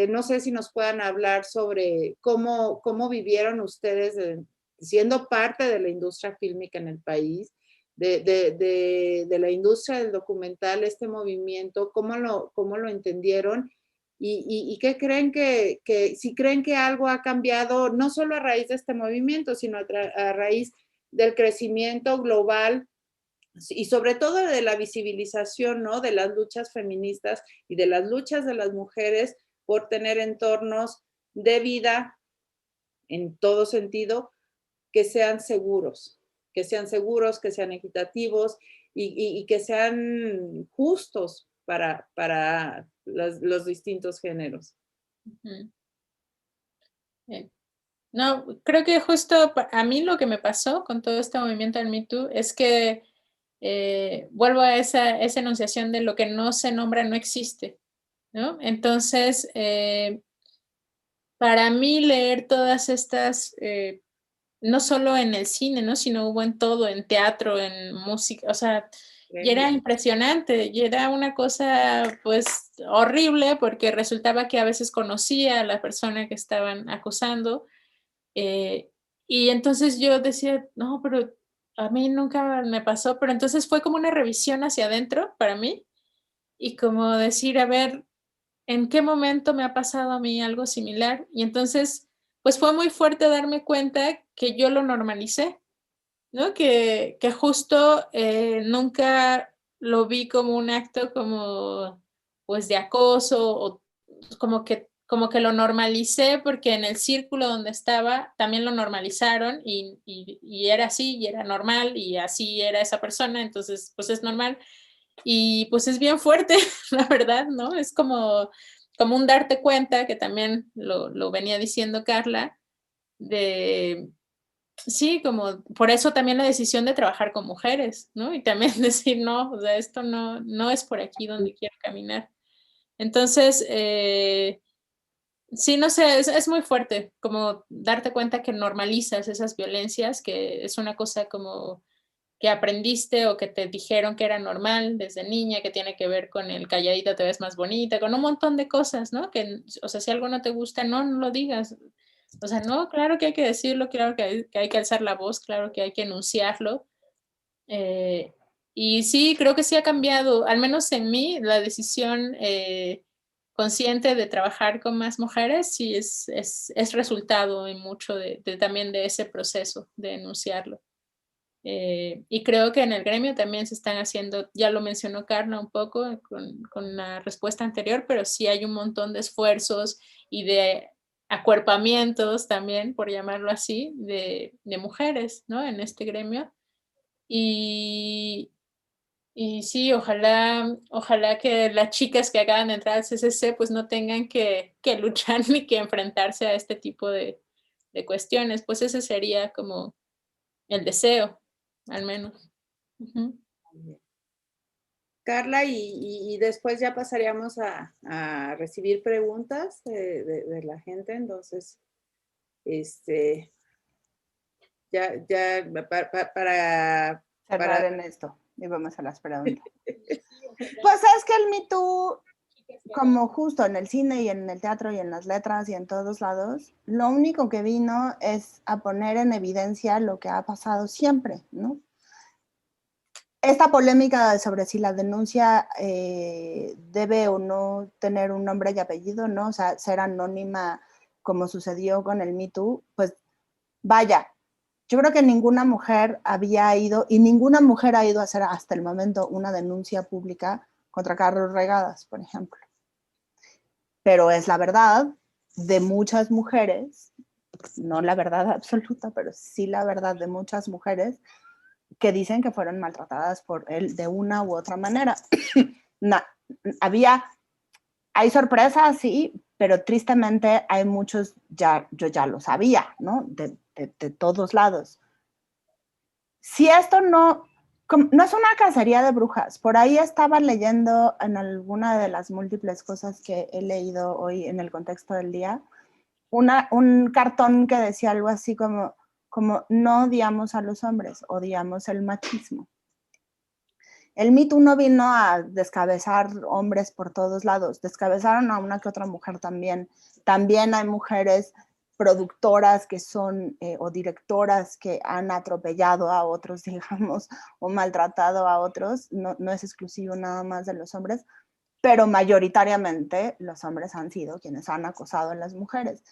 no sé si nos puedan hablar sobre cómo vivieron ustedes siendo parte de la industria fílmica en el país, de la industria del documental, este movimiento, cómo lo entendieron. ¿Y qué creen que si creen que algo ha cambiado, no solo a raíz de este movimiento, sino a raíz del crecimiento global y sobre todo de la visibilización, ¿no? De las luchas feministas y de las luchas de las mujeres por tener entornos de vida en todo sentido que sean seguros, que sean equitativos y que sean justos para los distintos géneros. No, creo que justo a mí lo que me pasó con todo este movimiento del Me Too es que vuelvo a esa enunciación de lo que no se nombra no existe, ¿no? Entonces, para mí leer todas estas, no solo en el cine, ¿no? Sino hubo en todo, en teatro, en música, o sea, y era impresionante, y era una cosa pues horrible porque resultaba que a veces conocía a la persona que estaban acusando, y entonces yo decía, no, pero a mí nunca me pasó, pero entonces fue como una revisión hacia adentro para mí y como decir, a ver, ¿en qué momento me ha pasado a mí algo similar? Y entonces, pues fue muy fuerte darme cuenta que yo lo normalicé, ¿no? Que justo nunca lo vi como un acto como, pues, de acoso o como que lo normalicé porque en el círculo donde estaba también lo normalizaron y era así y era normal y así era esa persona, entonces, pues es normal. Y pues es bien fuerte, la verdad, ¿no? Es como un darte cuenta, que también lo venía diciendo Carla, de sí, como por eso también la decisión de trabajar con mujeres, ¿no? Y también decir, no, o sea, esto no es por aquí donde quiero caminar. Entonces, sí, no sé, es muy fuerte, como darte cuenta que normalizas esas violencias, que es una cosa como que aprendiste o que te dijeron que era normal desde niña, que tiene que ver con el calladita te ves más bonita, con un montón de cosas, ¿no? Que, o sea, si algo no te gusta, no lo digas. O sea, no, claro que hay que decirlo, claro que hay que alzar la voz, claro que hay que enunciarlo. Y sí, creo que sí ha cambiado, al menos en mí, la decisión consciente de trabajar con más mujeres, sí es resultado en mucho también de ese proceso de denunciarlo. Y creo que en el gremio también se están haciendo, ya lo mencionó Carla un poco con la respuesta anterior, pero sí hay un montón de esfuerzos y de acuerpamientos también, por llamarlo así, de mujeres, ¿no? En este gremio. Y sí, ojalá que las chicas que acaban de entrar al CCC pues no tengan que luchar ni que enfrentarse a este tipo de cuestiones. Pues ese sería como el deseo, al menos. Ujú. Carla, y después ya pasaríamos a recibir preguntas de la gente. Entonces, ya para Cerrar en esto y vamos a las preguntas. Pues es que el Me Too, como justo en el cine y en el teatro y en las letras y en todos lados, lo único que vino es a poner en evidencia lo que ha pasado siempre, ¿no? Esta polémica sobre si la denuncia debe o no tener un nombre y apellido, ¿no? O sea, ser anónima como sucedió con el Me Too, pues vaya, yo creo que ninguna mujer había ido, y ninguna mujer ha ido a hacer hasta el momento una denuncia pública contra Carlos Regadas, por ejemplo. Pero es la verdad de muchas mujeres, no la verdad absoluta, pero sí la verdad de muchas mujeres que dicen que fueron maltratadas por él de una u otra manera. Hay sorpresas, sí, pero tristemente hay muchos, yo ya lo sabía, ¿no? De todos lados. Si esto no es una cacería de brujas, por ahí estaba leyendo en alguna de las múltiples cosas que he leído hoy en el contexto del día, un cartón que decía algo así como no odiamos a los hombres, odiamos el machismo. El Me Too no vino a descabezar hombres por todos lados, descabezaron a una que otra mujer también. También hay mujeres productoras que son o directoras que han atropellado a otros, digamos, o maltratado a otros. No es exclusivo nada más de los hombres, pero mayoritariamente los hombres han sido quienes han acosado a las mujeres.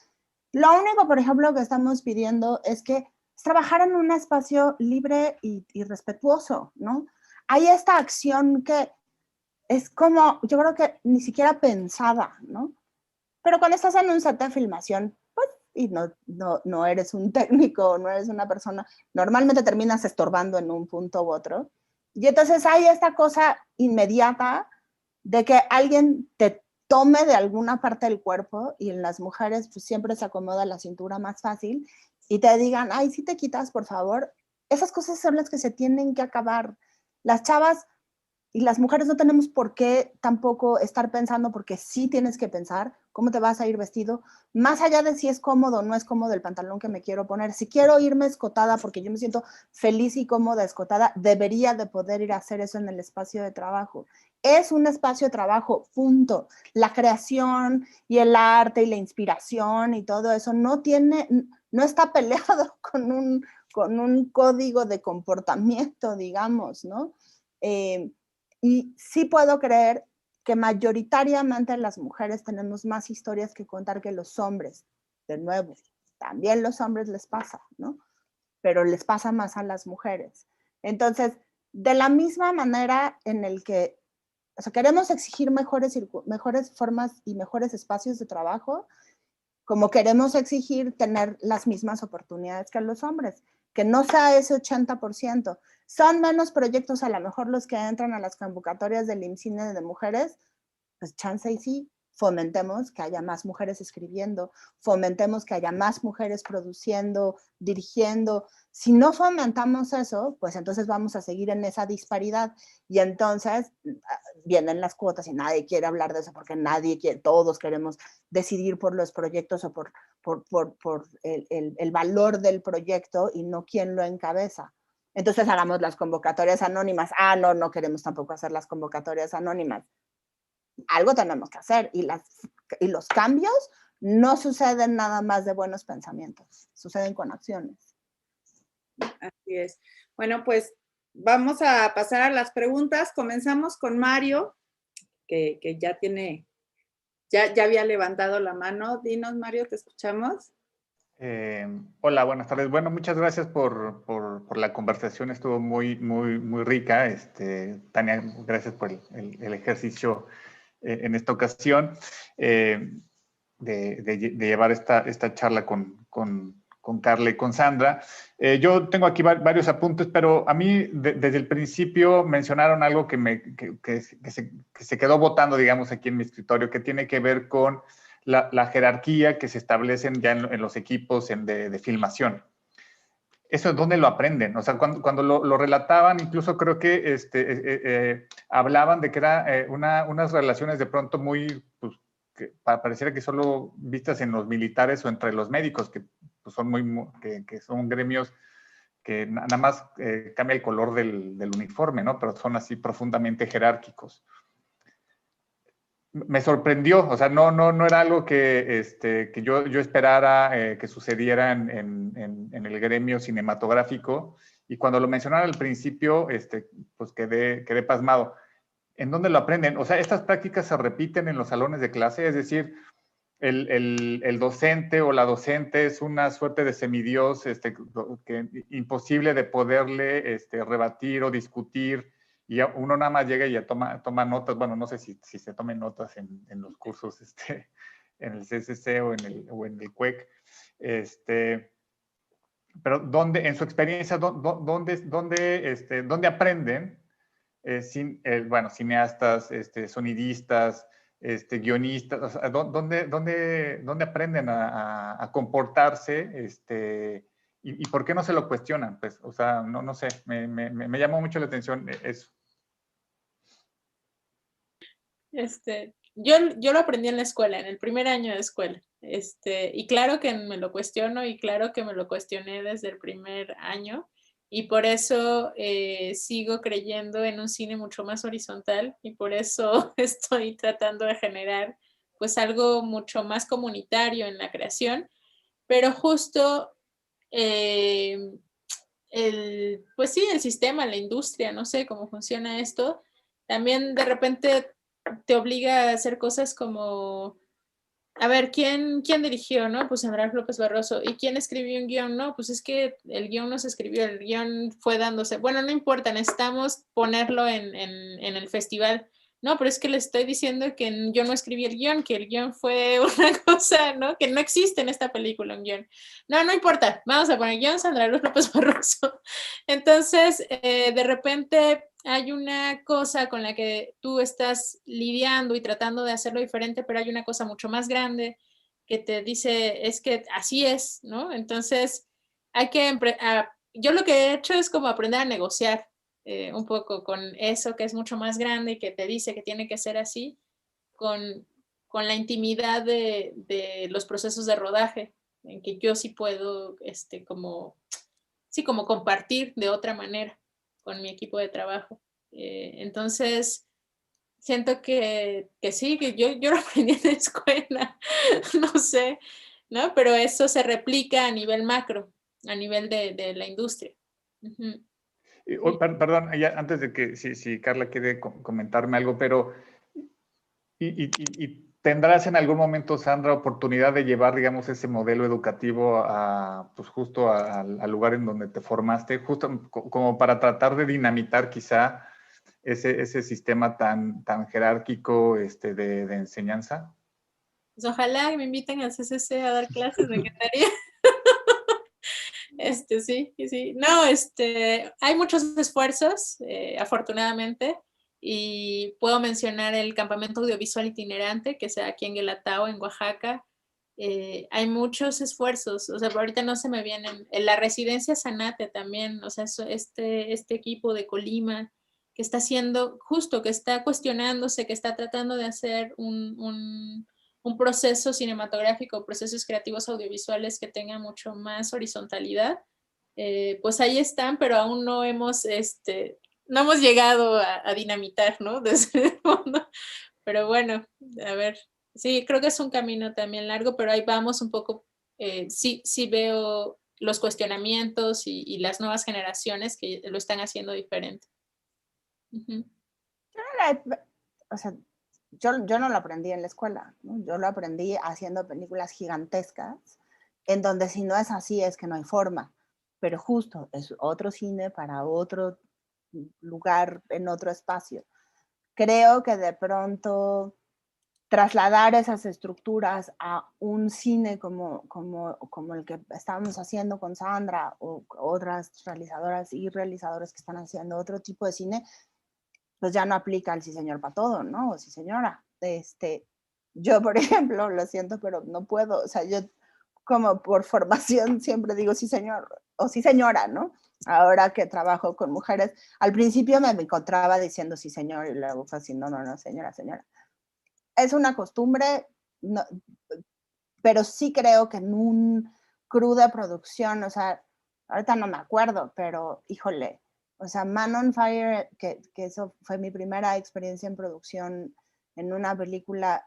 Lo único, por ejemplo, que estamos pidiendo es que trabajar en un espacio libre y respetuoso, ¿no? Hay esta acción que es como, yo creo que ni siquiera pensada, ¿no? Pero cuando estás en un set de filmación, pues, y no eres un técnico, no eres una persona, normalmente terminas estorbando en un punto u otro. Y entonces hay esta cosa inmediata de que alguien te tome de alguna parte del cuerpo, y en las mujeres pues siempre se acomoda la cintura más fácil, y te digan, ay, si te quitas, por favor. Esas cosas son las que se tienen que acabar. Las chavas y las mujeres no tenemos por qué tampoco estar pensando, porque sí tienes que pensar cómo te vas a ir vestido, más allá de si es cómodo o no es cómodo el pantalón que me quiero poner. Si quiero irme escotada porque yo me siento feliz y cómoda escotada, debería de poder ir a hacer eso en el espacio de trabajo. Es un espacio de trabajo, punto. La creación y el arte y la inspiración y todo eso no está peleado con un código de comportamiento, digamos, ¿no? Y sí puedo creer que mayoritariamente las mujeres tenemos más historias que contar que los hombres. De nuevo, también los hombres les pasa, ¿no? Pero les pasa más a las mujeres. Entonces, de la misma manera en el que, o sea, queremos exigir mejores formas y mejores espacios de trabajo, como queremos exigir tener las mismas oportunidades que los hombres, que no sea ese 80%. Son menos proyectos a lo mejor los que entran a las convocatorias del IMCINE de mujeres, pues chance y sí, fomentemos que haya más mujeres escribiendo, fomentemos que haya más mujeres produciendo, dirigiendo. Si no fomentamos eso, pues entonces vamos a seguir en esa disparidad, y entonces vienen las cuotas y nadie quiere hablar de eso porque nadie quiere, todos queremos decidir por los proyectos o por el valor del proyecto y no quién lo encabeza. Entonces hagamos las convocatorias anónimas. No queremos tampoco hacer las convocatorias anónimas. Algo tenemos que hacer, y los cambios no suceden nada más de buenos pensamientos, suceden con acciones. Así es. Bueno, pues vamos a pasar a las preguntas. Comenzamos con Mario, que ya tiene ya había levantado la mano. Dinos, Mario, te escuchamos. Hola, buenas tardes. Bueno, muchas gracias por la conversación, estuvo muy rica. Tania, gracias por el ejercicio en esta ocasión de llevar esta charla con Carla y con Sandra. Yo tengo aquí varios apuntes, pero a mí desde el principio mencionaron algo que se quedó botando, digamos, aquí en mi escritorio, que tiene que ver con la jerarquía que se establecen ya en los equipos de filmación. ¿Eso es dónde lo aprenden? O sea, cuando lo relataban, incluso creo que hablaban de que era unas relaciones de pronto muy, pues, que pareciera que solo vistas en los militares o entre los médicos, que pues, que son gremios que nada más cambia el color del uniforme, ¿no? Pero son así profundamente jerárquicos. Me sorprendió, o sea, no era algo que yo esperara que sucediera en el gremio cinematográfico, y cuando lo mencionaron al principio, pues quedé pasmado. ¿En dónde lo aprenden? O sea, estas prácticas se repiten en los salones de clase, es decir, el docente o la docente es una suerte de semidios imposible de poderle rebatir o discutir, y uno nada más llega y ya toma notas. Bueno, no sé si se tomen notas en los cursos en el CCC o en el CUEC. Pero en su experiencia, ¿dónde aprenden cineastas, sonidistas, guionistas? O sea, ¿dónde aprenden a comportarse? ¿Y por qué no se lo cuestionan? Pues, o sea, no sé, me llamó mucho la atención eso. Yo lo aprendí en la escuela, en el primer año de escuela. Y claro que me lo cuestiono, y claro que me lo cuestioné desde el primer año, y por eso sigo creyendo en un cine mucho más horizontal, y por eso estoy tratando de generar pues algo mucho más comunitario en la creación, pero justo pues sí, el sistema, la industria, no sé cómo funciona esto, también de repente te obliga a hacer cosas como, a ver, ¿quién dirigió, no? Pues Andrés López Barroso. ¿Y quién escribió un guión? No, pues es que el guión no se escribió, el guión fue dándose. Bueno, no importa, necesitamos ponerlo en el festival. No, pero es que le estoy diciendo que yo no escribí el guión, que el guión fue una cosa, ¿no? Que no existe en esta película un guión. No importa, vamos a poner guión Sandra López Barroso. Entonces, de repente hay una cosa con la que tú estás lidiando y tratando de hacerlo diferente, pero hay una cosa mucho más grande que te dice, es que así es, ¿no? Entonces, yo lo que he hecho es como aprender a negociar un poco con eso que es mucho más grande y que te dice que tiene que ser así, con la intimidad de los procesos de rodaje, en que yo sí puedo como compartir de otra manera con mi equipo de trabajo. Entonces, siento que sí, que yo lo aprendí en la escuela, no sé, ¿no? Pero eso se replica a nivel macro, a nivel de la industria. Uh-huh. Perdón, ya, antes de que si Carla quiere comentarme algo, pero ¿y tendrás en algún momento, Sandra, oportunidad de llevar, digamos, ese modelo educativo pues justo al lugar en donde te formaste, justo como para tratar de dinamitar quizá ese sistema tan jerárquico de enseñanza? Pues ojalá me inviten al CCC a dar clases, me encantaría. Sí. No, hay muchos esfuerzos, afortunadamente, y puedo mencionar el campamento audiovisual itinerante que se da aquí en Guelatao, en Oaxaca. Hay muchos esfuerzos, o sea, ahorita no se me vienen. En la residencia Zanate también, o sea, este equipo de Colima que está haciendo, justo que está cuestionándose, que está tratando de hacer un proceso cinematográfico, procesos creativos audiovisuales que tengan mucho más horizontalidad, pues ahí están, pero aún no hemos llegado a dinamitar, ¿no? Desde el fondo. Pero bueno, a ver, sí, creo que es un camino también largo, pero ahí vamos un poco. Sí veo los cuestionamientos y las nuevas generaciones que lo están haciendo diferente. Uh-huh. O sea, yo no lo aprendí en la escuela, ¿no? Yo lo aprendí haciendo películas gigantescas, en donde si no es así es que no hay forma, pero justo es otro cine para otro lugar, en otro espacio. Creo que de pronto trasladar esas estructuras a un cine como el que estábamos haciendo con Sandra o otras realizadoras y realizadores que están haciendo otro tipo de cine, pues ya no aplica el sí señor para todo, ¿no? O sí señora. Yo, por ejemplo, lo siento, pero no puedo, o sea, yo como por formación siempre digo sí señor o sí señora, ¿no? Ahora que trabajo con mujeres, al principio me encontraba diciendo sí señor y luego fue así, no, señora, señora. Es una costumbre, no, pero sí creo que en un crew de producción, o sea, ahorita no me acuerdo, pero híjole, o sea, Man on Fire, que eso fue mi primera experiencia en producción en una película,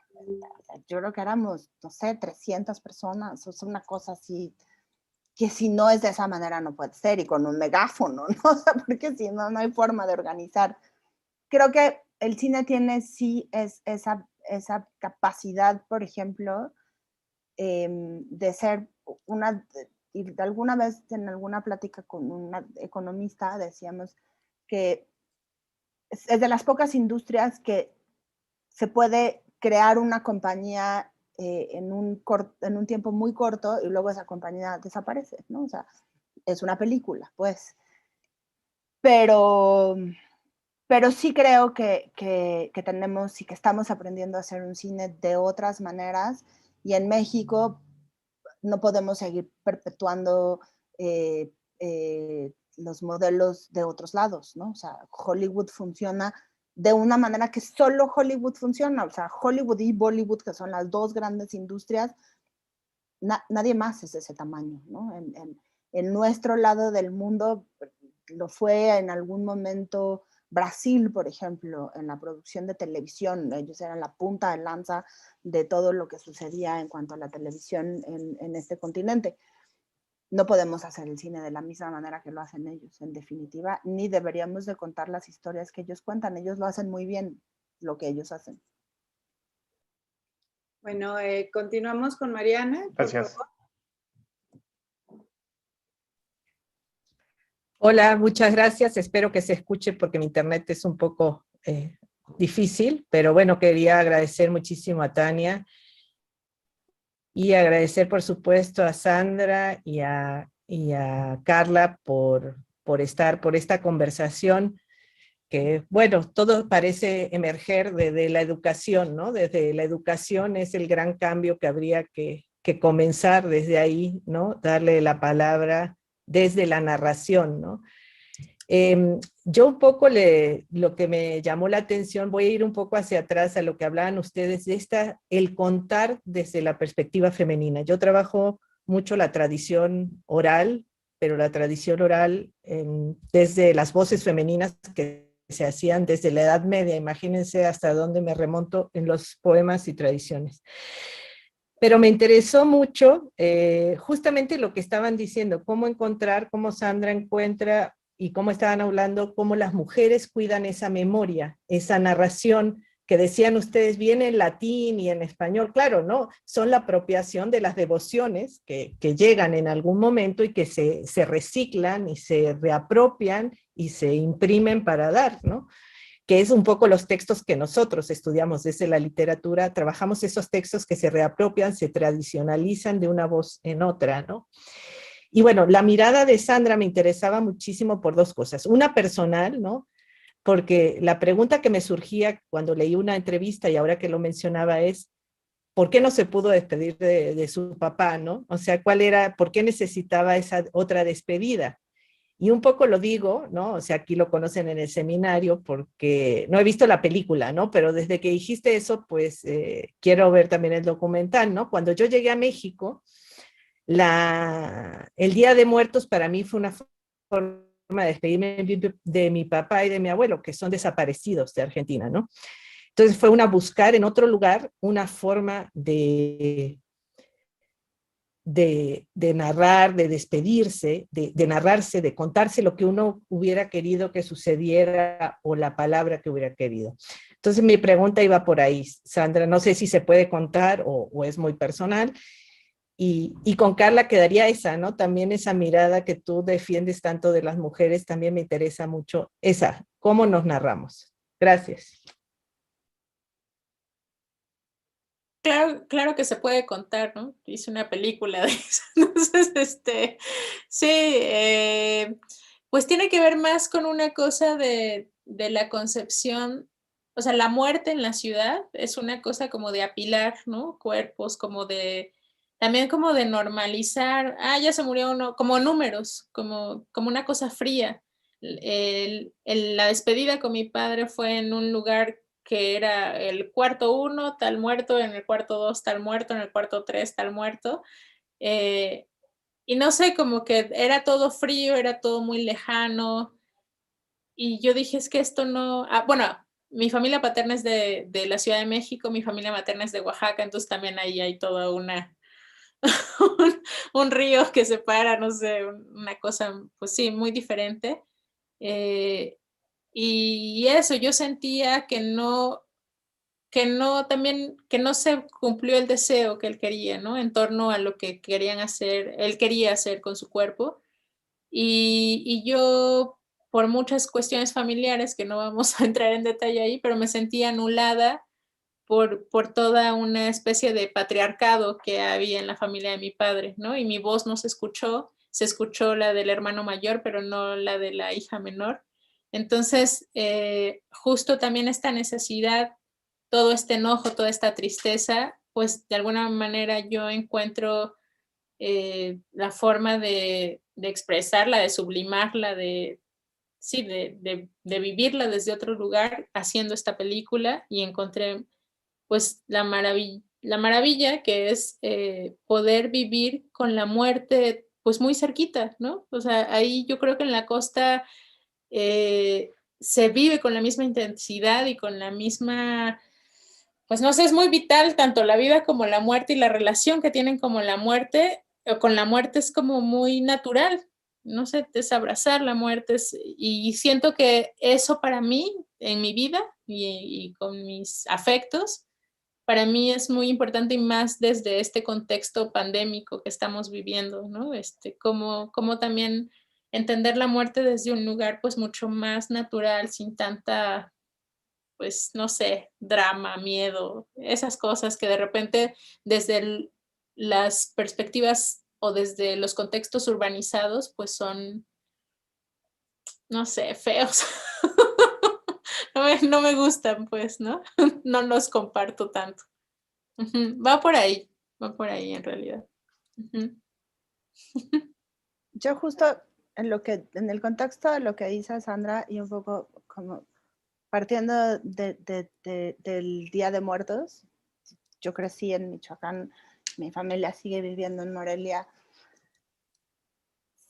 yo creo que éramos, no sé, 300 personas, o sea, una cosa así, que si no es de esa manera no puede ser, y con un megáfono, ¿no? O sea, porque si no, no hay forma de organizar. Creo que el cine tiene sí esa capacidad, por ejemplo, de ser y alguna vez en alguna plática con una economista decíamos que es de las pocas industrias que se puede crear una compañía en un tiempo muy corto y luego esa compañía desaparece, ¿no? O sea, es una película, pues. Pero sí creo que tenemos y que estamos aprendiendo a hacer un cine de otras maneras, y en México no podemos seguir perpetuando los modelos de otros lados, ¿no? O sea, Hollywood funciona de una manera que solo Hollywood funciona, o sea, Hollywood y Bollywood, que son las dos grandes industrias, nadie más es de ese tamaño, ¿no? En nuestro lado del mundo lo fue en algún momento Brasil, por ejemplo, en la producción de televisión. Ellos eran la punta de lanza de todo lo que sucedía en cuanto a la televisión en este continente. No podemos hacer el cine de la misma manera que lo hacen ellos, en definitiva, ni deberíamos de contar las historias que ellos cuentan. Ellos lo hacen muy bien, lo que ellos hacen. Bueno, continuamos con Mariana. Gracias. Hola, muchas gracias. Espero que se escuche porque mi internet es un poco difícil, pero bueno, quería agradecer muchísimo a Tania y agradecer por supuesto a Sandra y a Carla por esta conversación que, bueno, todo parece emerger desde la educación, ¿no? Desde la educación es el gran cambio que habría que comenzar desde ahí, ¿no? Darle la palabra desde la narración, ¿no? Yo un poco lo que me llamó la atención, voy a ir un poco hacia atrás a lo que hablaban ustedes, de el contar desde la perspectiva femenina. Yo trabajo mucho la tradición oral, pero la tradición oral desde las voces femeninas que se hacían desde la Edad Media, imagínense hasta dónde me remonto en los poemas y tradiciones. Pero me interesó mucho justamente lo que estaban diciendo, cómo Sandra encuentra y cómo estaban hablando, cómo las mujeres cuidan esa memoria, esa narración que decían ustedes viene en latín y en español, claro, ¿no? Son la apropiación de las devociones que llegan en algún momento y que se reciclan y se reapropian y se imprimen para dar, ¿no? Que es un poco los textos que nosotros estudiamos desde la literatura, trabajamos esos textos que se reapropian, se tradicionalizan de una voz en otra, ¿no? Y bueno, la mirada de Sandra me interesaba muchísimo por dos cosas. Una personal, ¿no? Porque la pregunta que me surgía cuando leí una entrevista y ahora que lo mencionaba es, ¿por qué no se pudo despedir de su papá, ¿no? O sea, ¿por qué necesitaba esa otra despedida? Y un poco lo digo, ¿no? O sea, aquí lo conocen en el seminario porque no he visto la película, ¿no? Pero desde que dijiste eso, pues quiero ver también el documental, ¿no? Cuando yo llegué a México, el Día de Muertos para mí fue una forma de despedirme de mi papá y de mi abuelo, que son desaparecidos de Argentina, ¿no? Entonces fue buscar en otro lugar una forma de narrar, de despedirse, de narrarse, de contarse lo que uno hubiera querido que sucediera o la palabra que hubiera querido. Entonces mi pregunta iba por ahí, Sandra, no sé si se puede contar o es muy personal. Y con Carla quedaría esa, ¿no? También esa mirada que tú defiendes tanto de las mujeres, también me interesa mucho esa, cómo nos narramos. Gracias. Claro que se puede contar, ¿no? Hice una película de eso. Entonces, sí, pues tiene que ver más con una cosa de la concepción, o sea, la muerte en la ciudad es una cosa como de apilar, ¿no? Cuerpos, también como de normalizar, ya se murió uno, como números, como una cosa fría. La despedida con mi padre fue en un lugar que era el cuarto 1, tal muerto, en el cuarto 2, tal muerto, en el cuarto 3, tal muerto. Y no sé, como que era todo frío, era todo muy lejano. Y yo dije, es que esto no... bueno, mi familia paterna es de la Ciudad de México, mi familia materna es de Oaxaca, entonces también ahí hay toda un río que separa, no sé, una cosa, pues sí, muy diferente. Y eso, yo sentía que no se cumplió el deseo que él quería, ¿no? En torno a lo que él quería hacer con su cuerpo. Y yo, por muchas cuestiones familiares, que no vamos a entrar en detalle ahí, pero me sentía anulada por toda una especie de patriarcado que había en la familia de mi padre, ¿no? Y mi voz no se escuchó la del hermano mayor, pero no la de la hija menor. Entonces, justo también esta necesidad, todo este enojo, toda esta tristeza, pues de alguna manera yo encuentro la forma de expresarla, de sublimarla, de vivirla desde otro lugar haciendo esta película, y encontré pues la maravilla que es poder vivir con la muerte pues muy cerquita, ¿no? O sea, ahí yo creo que en la costa se vive con la misma intensidad y con la misma, pues no sé, es muy vital tanto la vida como la muerte, y la relación que tienen como la muerte, o con la muerte es como muy natural, no sé, es abrazar la muerte, y siento que eso para mí, en mi vida y con mis afectos, para mí es muy importante, y más desde este contexto pandémico que estamos viviendo, ¿no? Como también entender la muerte desde un lugar pues mucho más natural, sin tanta, pues no sé, drama, miedo, esas cosas que de repente desde las perspectivas o desde los contextos urbanizados pues son, no sé, feos. No me gustan, pues, ¿no? No los comparto tanto. Va por ahí en realidad. Yo justo en el contexto de lo que dice Sandra, y un poco como partiendo del Día de Muertos, yo crecí en Michoacán, mi familia sigue viviendo en Morelia.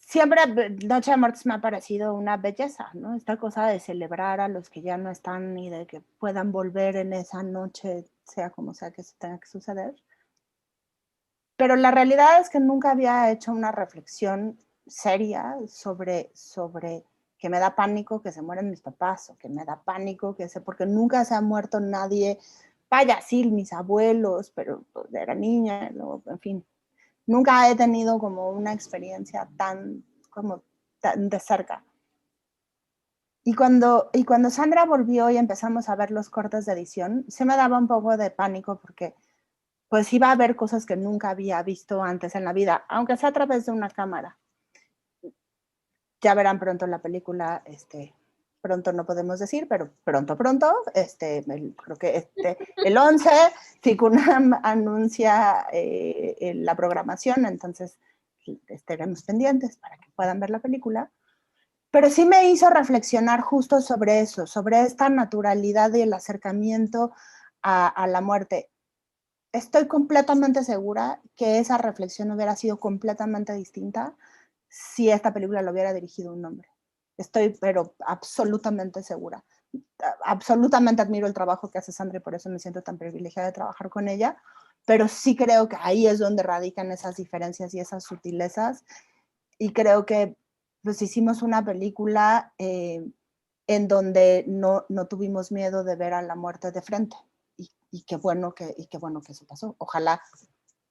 Siempre Noche de Muertos me ha parecido una belleza, ¿no? Esta cosa de celebrar a los que ya no están y de que puedan volver en esa noche, sea como sea que se tenga que suceder. Pero la realidad es que nunca había hecho una reflexión seria sobre que me da pánico que se mueren mis papás, o que me da pánico porque nunca se ha muerto nadie, vaya, sí, mis abuelos, pero era niña, luego, en fin. Nunca he tenido como una experiencia tan de cerca. Y cuando Sandra volvió y empezamos a ver los cortes de edición, se me daba un poco de pánico porque pues iba a ver cosas que nunca había visto antes en la vida, aunque sea a través de una cámara. Ya verán pronto la película, pronto no podemos decir, pero pronto, creo que el 11, Ficunam anuncia la programación, entonces estaremos pendientes para que puedan ver la película. Pero sí me hizo reflexionar justo sobre eso, sobre esta naturalidad y el acercamiento a la muerte. Estoy completamente segura que esa reflexión hubiera sido completamente distinta si esta película lo hubiera dirigido un hombre. Estoy, pero absolutamente segura. Absolutamente admiro el trabajo que hace Sandra y por eso me siento tan privilegiada de trabajar con ella, pero sí creo que ahí es donde radican esas diferencias y esas sutilezas, y creo que pues hicimos una película en donde no tuvimos miedo de ver a la muerte de frente. Y qué bueno que eso pasó. Ojalá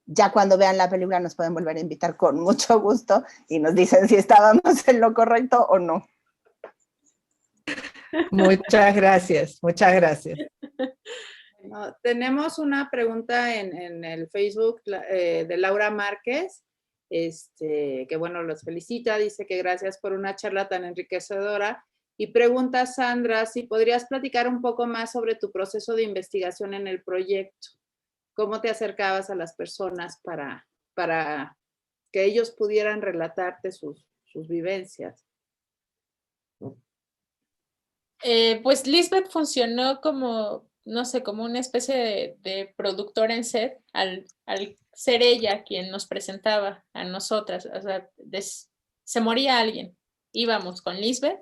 ya cuando vean la película nos pueden volver a invitar con mucho gusto y nos dicen si estábamos en lo correcto o no. Muchas gracias, muchas gracias. Bueno, tenemos una pregunta en el Facebook de Laura Márquez, que bueno, los felicita, dice que gracias por una charla tan enriquecedora y pregunta, Sandra, si podrías platicar un poco más sobre tu proceso de investigación en el proyecto. ¿Cómo te acercabas a las personas para que ellos pudieran relatarte sus vivencias? Pues Lisbeth funcionó como, no sé, como una especie de productora en set, al ser ella quien nos presentaba a nosotras. O sea, se moría alguien, íbamos con Lisbeth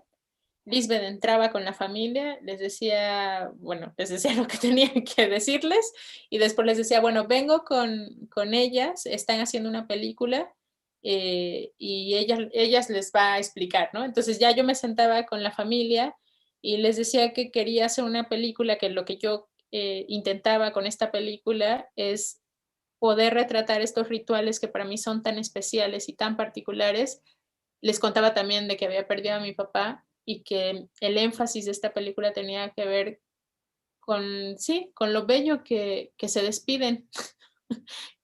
entraba con la familia, les decía lo que tenía que decirles y después les decía, bueno, vengo con ellas, están haciendo una película y ellas les va a explicar, ¿no? Entonces ya yo me sentaba con la familia y les decía que quería hacer una película, que lo que yo intentaba con esta película es poder retratar estos rituales que para mí son tan especiales y tan particulares. Les contaba también de que había perdido a mi papá y que el énfasis de esta película tenía que ver con lo bello que se despiden,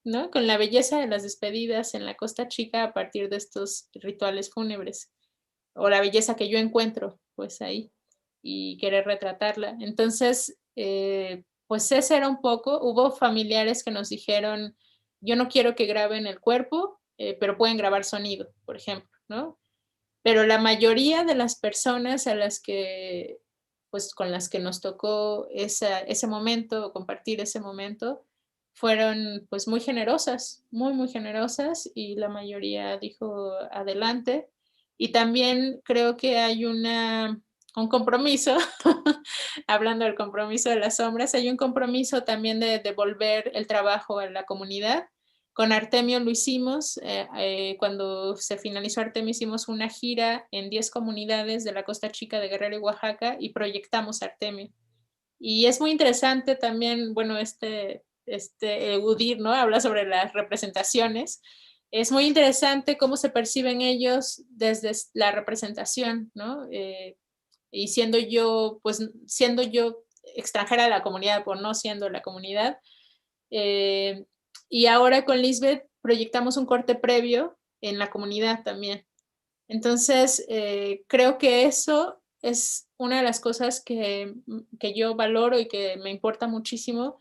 ¿no? Con la belleza de las despedidas en la Costa Chica a partir de estos rituales fúnebres, o la belleza que yo encuentro, pues ahí, y querer retratarla. Entonces, pues ese era un poco, hubo familiares que nos dijeron, yo no quiero que graben el cuerpo, pero pueden grabar sonido, por ejemplo, ¿no? Pero la mayoría de las personas a las que, pues con las que nos tocó ese momento, compartir ese momento, fueron pues muy generosas, muy generosas, y la mayoría dijo adelante. Y también creo que hay un compromiso, hablando del compromiso de las sombras, hay un compromiso también de devolver el trabajo a la comunidad. Con Artemio lo hicimos, cuando se finalizó Artemio hicimos una gira en 10 comunidades de la Costa Chica de Guerrero y Oaxaca y proyectamos Artemio. Y es muy interesante también, bueno, Udir, ¿no? Habla sobre las representaciones. Es muy interesante cómo se perciben ellos desde la representación, ¿no? Y siendo yo extranjera de la comunidad, por no siendo la comunidad, y ahora con Lisbeth proyectamos un corte previo en la comunidad también. Entonces, creo que eso es una de las cosas que yo valoro y que me importa muchísimo,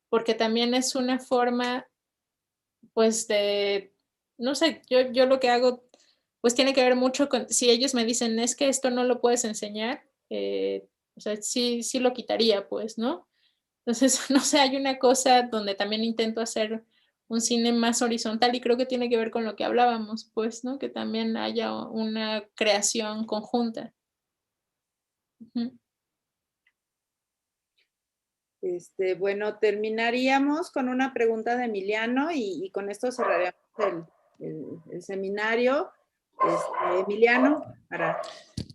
porque también es una forma, pues, no sé, yo lo que hago, pues tiene que ver mucho con, si ellos me dicen, es que esto no lo puedes enseñar, o sea, sí lo quitaría, pues, ¿no? Entonces, no sé, hay una cosa donde también intento hacer un cine más horizontal y creo que tiene que ver con lo que hablábamos, pues, ¿no? Que también haya una creación conjunta. Uh-huh. Bueno, terminaríamos con una pregunta de Emiliano y con esto cerraríamos el seminario. Emiliano, para...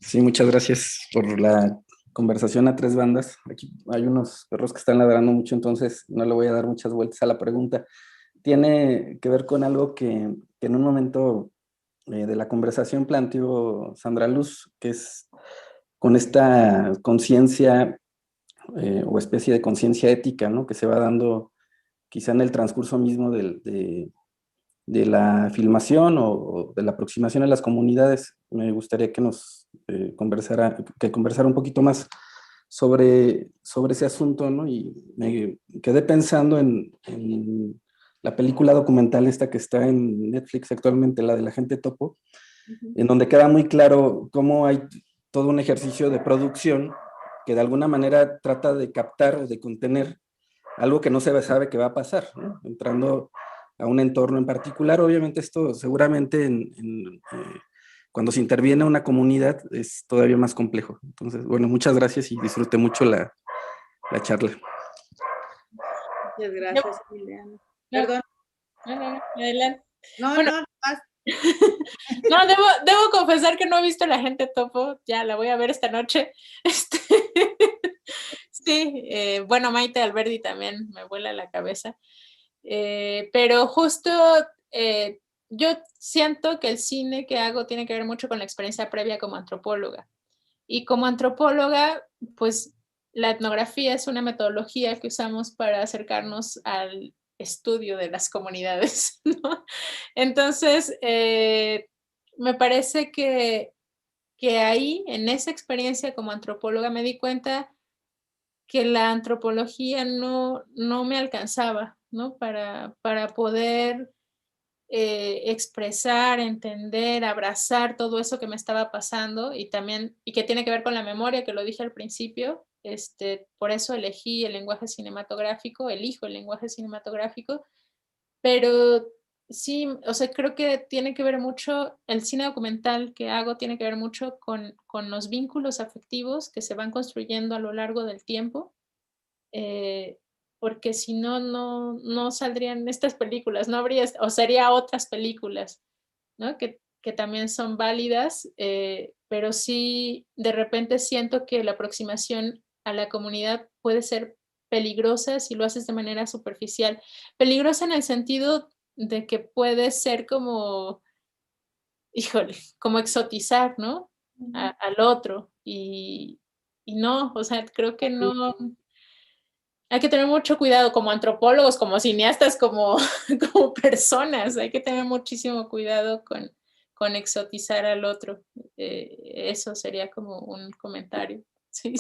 Sí, muchas gracias por la conversación a tres bandas. Aquí hay unos perros que están ladrando mucho, entonces no le voy a dar muchas vueltas a la pregunta. Tiene que ver con algo que en un momento de la conversación planteó Sandra Luz, que es con esta conciencia o especie de conciencia ética, ¿no? Que se va dando quizá en el transcurso mismo de la filmación o de la aproximación a las comunidades. Me gustaría que nos conversara un poquito más sobre ese asunto, ¿no? Y me quedé pensando en la película documental esta que está en Netflix actualmente, la de La Gente Topo, en donde queda muy claro cómo hay todo un ejercicio de producción que de alguna manera trata de captar o de contener algo que no se sabe que va a pasar, ¿no? Entrando a un entorno en particular. Obviamente esto seguramente cuando se interviene una comunidad es todavía más complejo. Entonces, bueno, muchas gracias y disfruté mucho la charla. Muchas gracias, Emiliano. Perdón. No, adelante. No, bueno, no, No, debo confesar que no he visto La Gente Topo, ya la voy a ver esta noche. Sí, bueno, Maite Alberdi también me vuela la cabeza. Pero justo yo siento que el cine que hago tiene que ver mucho con la experiencia previa como antropóloga. Y como antropóloga, pues la etnografía es una metodología que usamos para acercarnos al estudio de las comunidades, ¿no? Entonces, me parece que ahí, en esa experiencia como antropóloga, me di cuenta que la antropología no me alcanzaba, ¿no? Para poder expresar, entender, abrazar todo eso que me estaba pasando y también, y que tiene que ver con la memoria, que lo dije al principio, por eso elegí el lenguaje cinematográfico, elijo el lenguaje cinematográfico, pero sí, o sea, creo que tiene que ver mucho, el cine documental que hago tiene que ver mucho con los vínculos afectivos que se van construyendo a lo largo del tiempo, porque si no, no saldrían estas películas, no habría, o sería otras películas, ¿no? Que también son válidas, pero sí de repente siento que la aproximación a la comunidad puede ser peligrosa si lo haces de manera superficial. Peligrosa en el sentido de que puede ser como, híjole, como exotizar, ¿no? Al otro. Y no, o sea, creo que no. Hay que tener mucho cuidado como antropólogos, como cineastas, como personas. Hay que tener muchísimo cuidado con exotizar al otro. Eso sería como un comentario. Sí.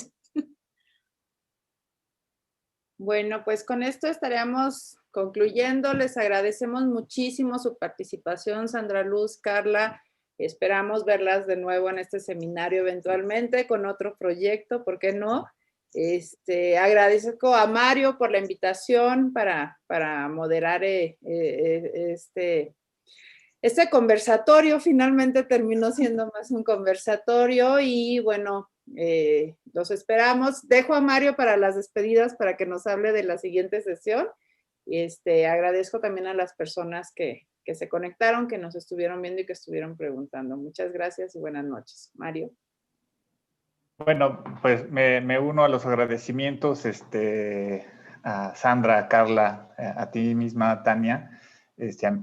Bueno, pues con esto estaríamos concluyendo. Les agradecemos muchísimo su participación, Sandra Luz, Carla. Esperamos verlas de nuevo en este seminario eventualmente con otro proyecto, ¿por qué no? Agradezco a Mario por la invitación para moderar este conversatorio. Finalmente terminó siendo más un conversatorio y bueno, los esperamos. Dejo a Mario para las despedidas para que nos hable de la siguiente sesión. Agradezco también a las personas que se conectaron, que nos estuvieron viendo y que estuvieron preguntando. Muchas gracias y buenas noches. Mario. Bueno, pues me uno a los agradecimientos a Sandra, a Carla, a ti misma, Tania,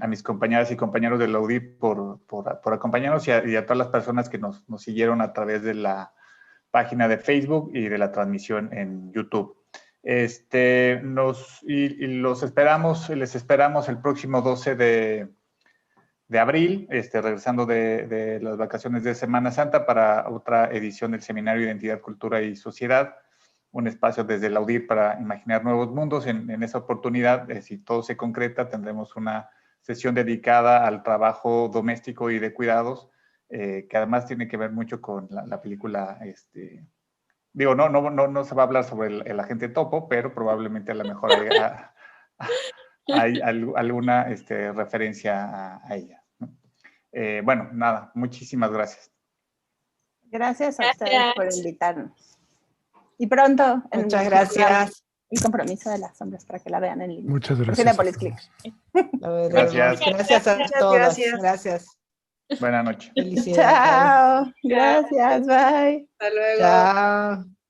a mis compañeras y compañeros de la UDIP por acompañarnos y a todas las personas que nos siguieron a través de la página de Facebook y de la transmisión en YouTube. Les esperamos el próximo 12 de abril, regresando de las vacaciones de Semana Santa para otra edición del Seminario Identidad, Cultura y Sociedad, un espacio desde la UDIR para imaginar nuevos mundos. En esa oportunidad, si todo se concreta, tendremos una sesión dedicada al trabajo doméstico y de cuidados, que además tiene que ver mucho con la película, digo, no se va a hablar sobre el agente topo, pero probablemente a lo mejor hay alguna referencia a ella. Bueno, nada, muchísimas gracias. Gracias a ustedes por invitarnos. Y pronto. Muchas gracias. El compromiso de las sombras para que la vean en línea. Muchas gracias. Cinépolis Click. Gracias. Gracias a todos. Gracias. Buenas noches. Felicidades. Chao. Gracias. Bye. Hasta luego. Chao.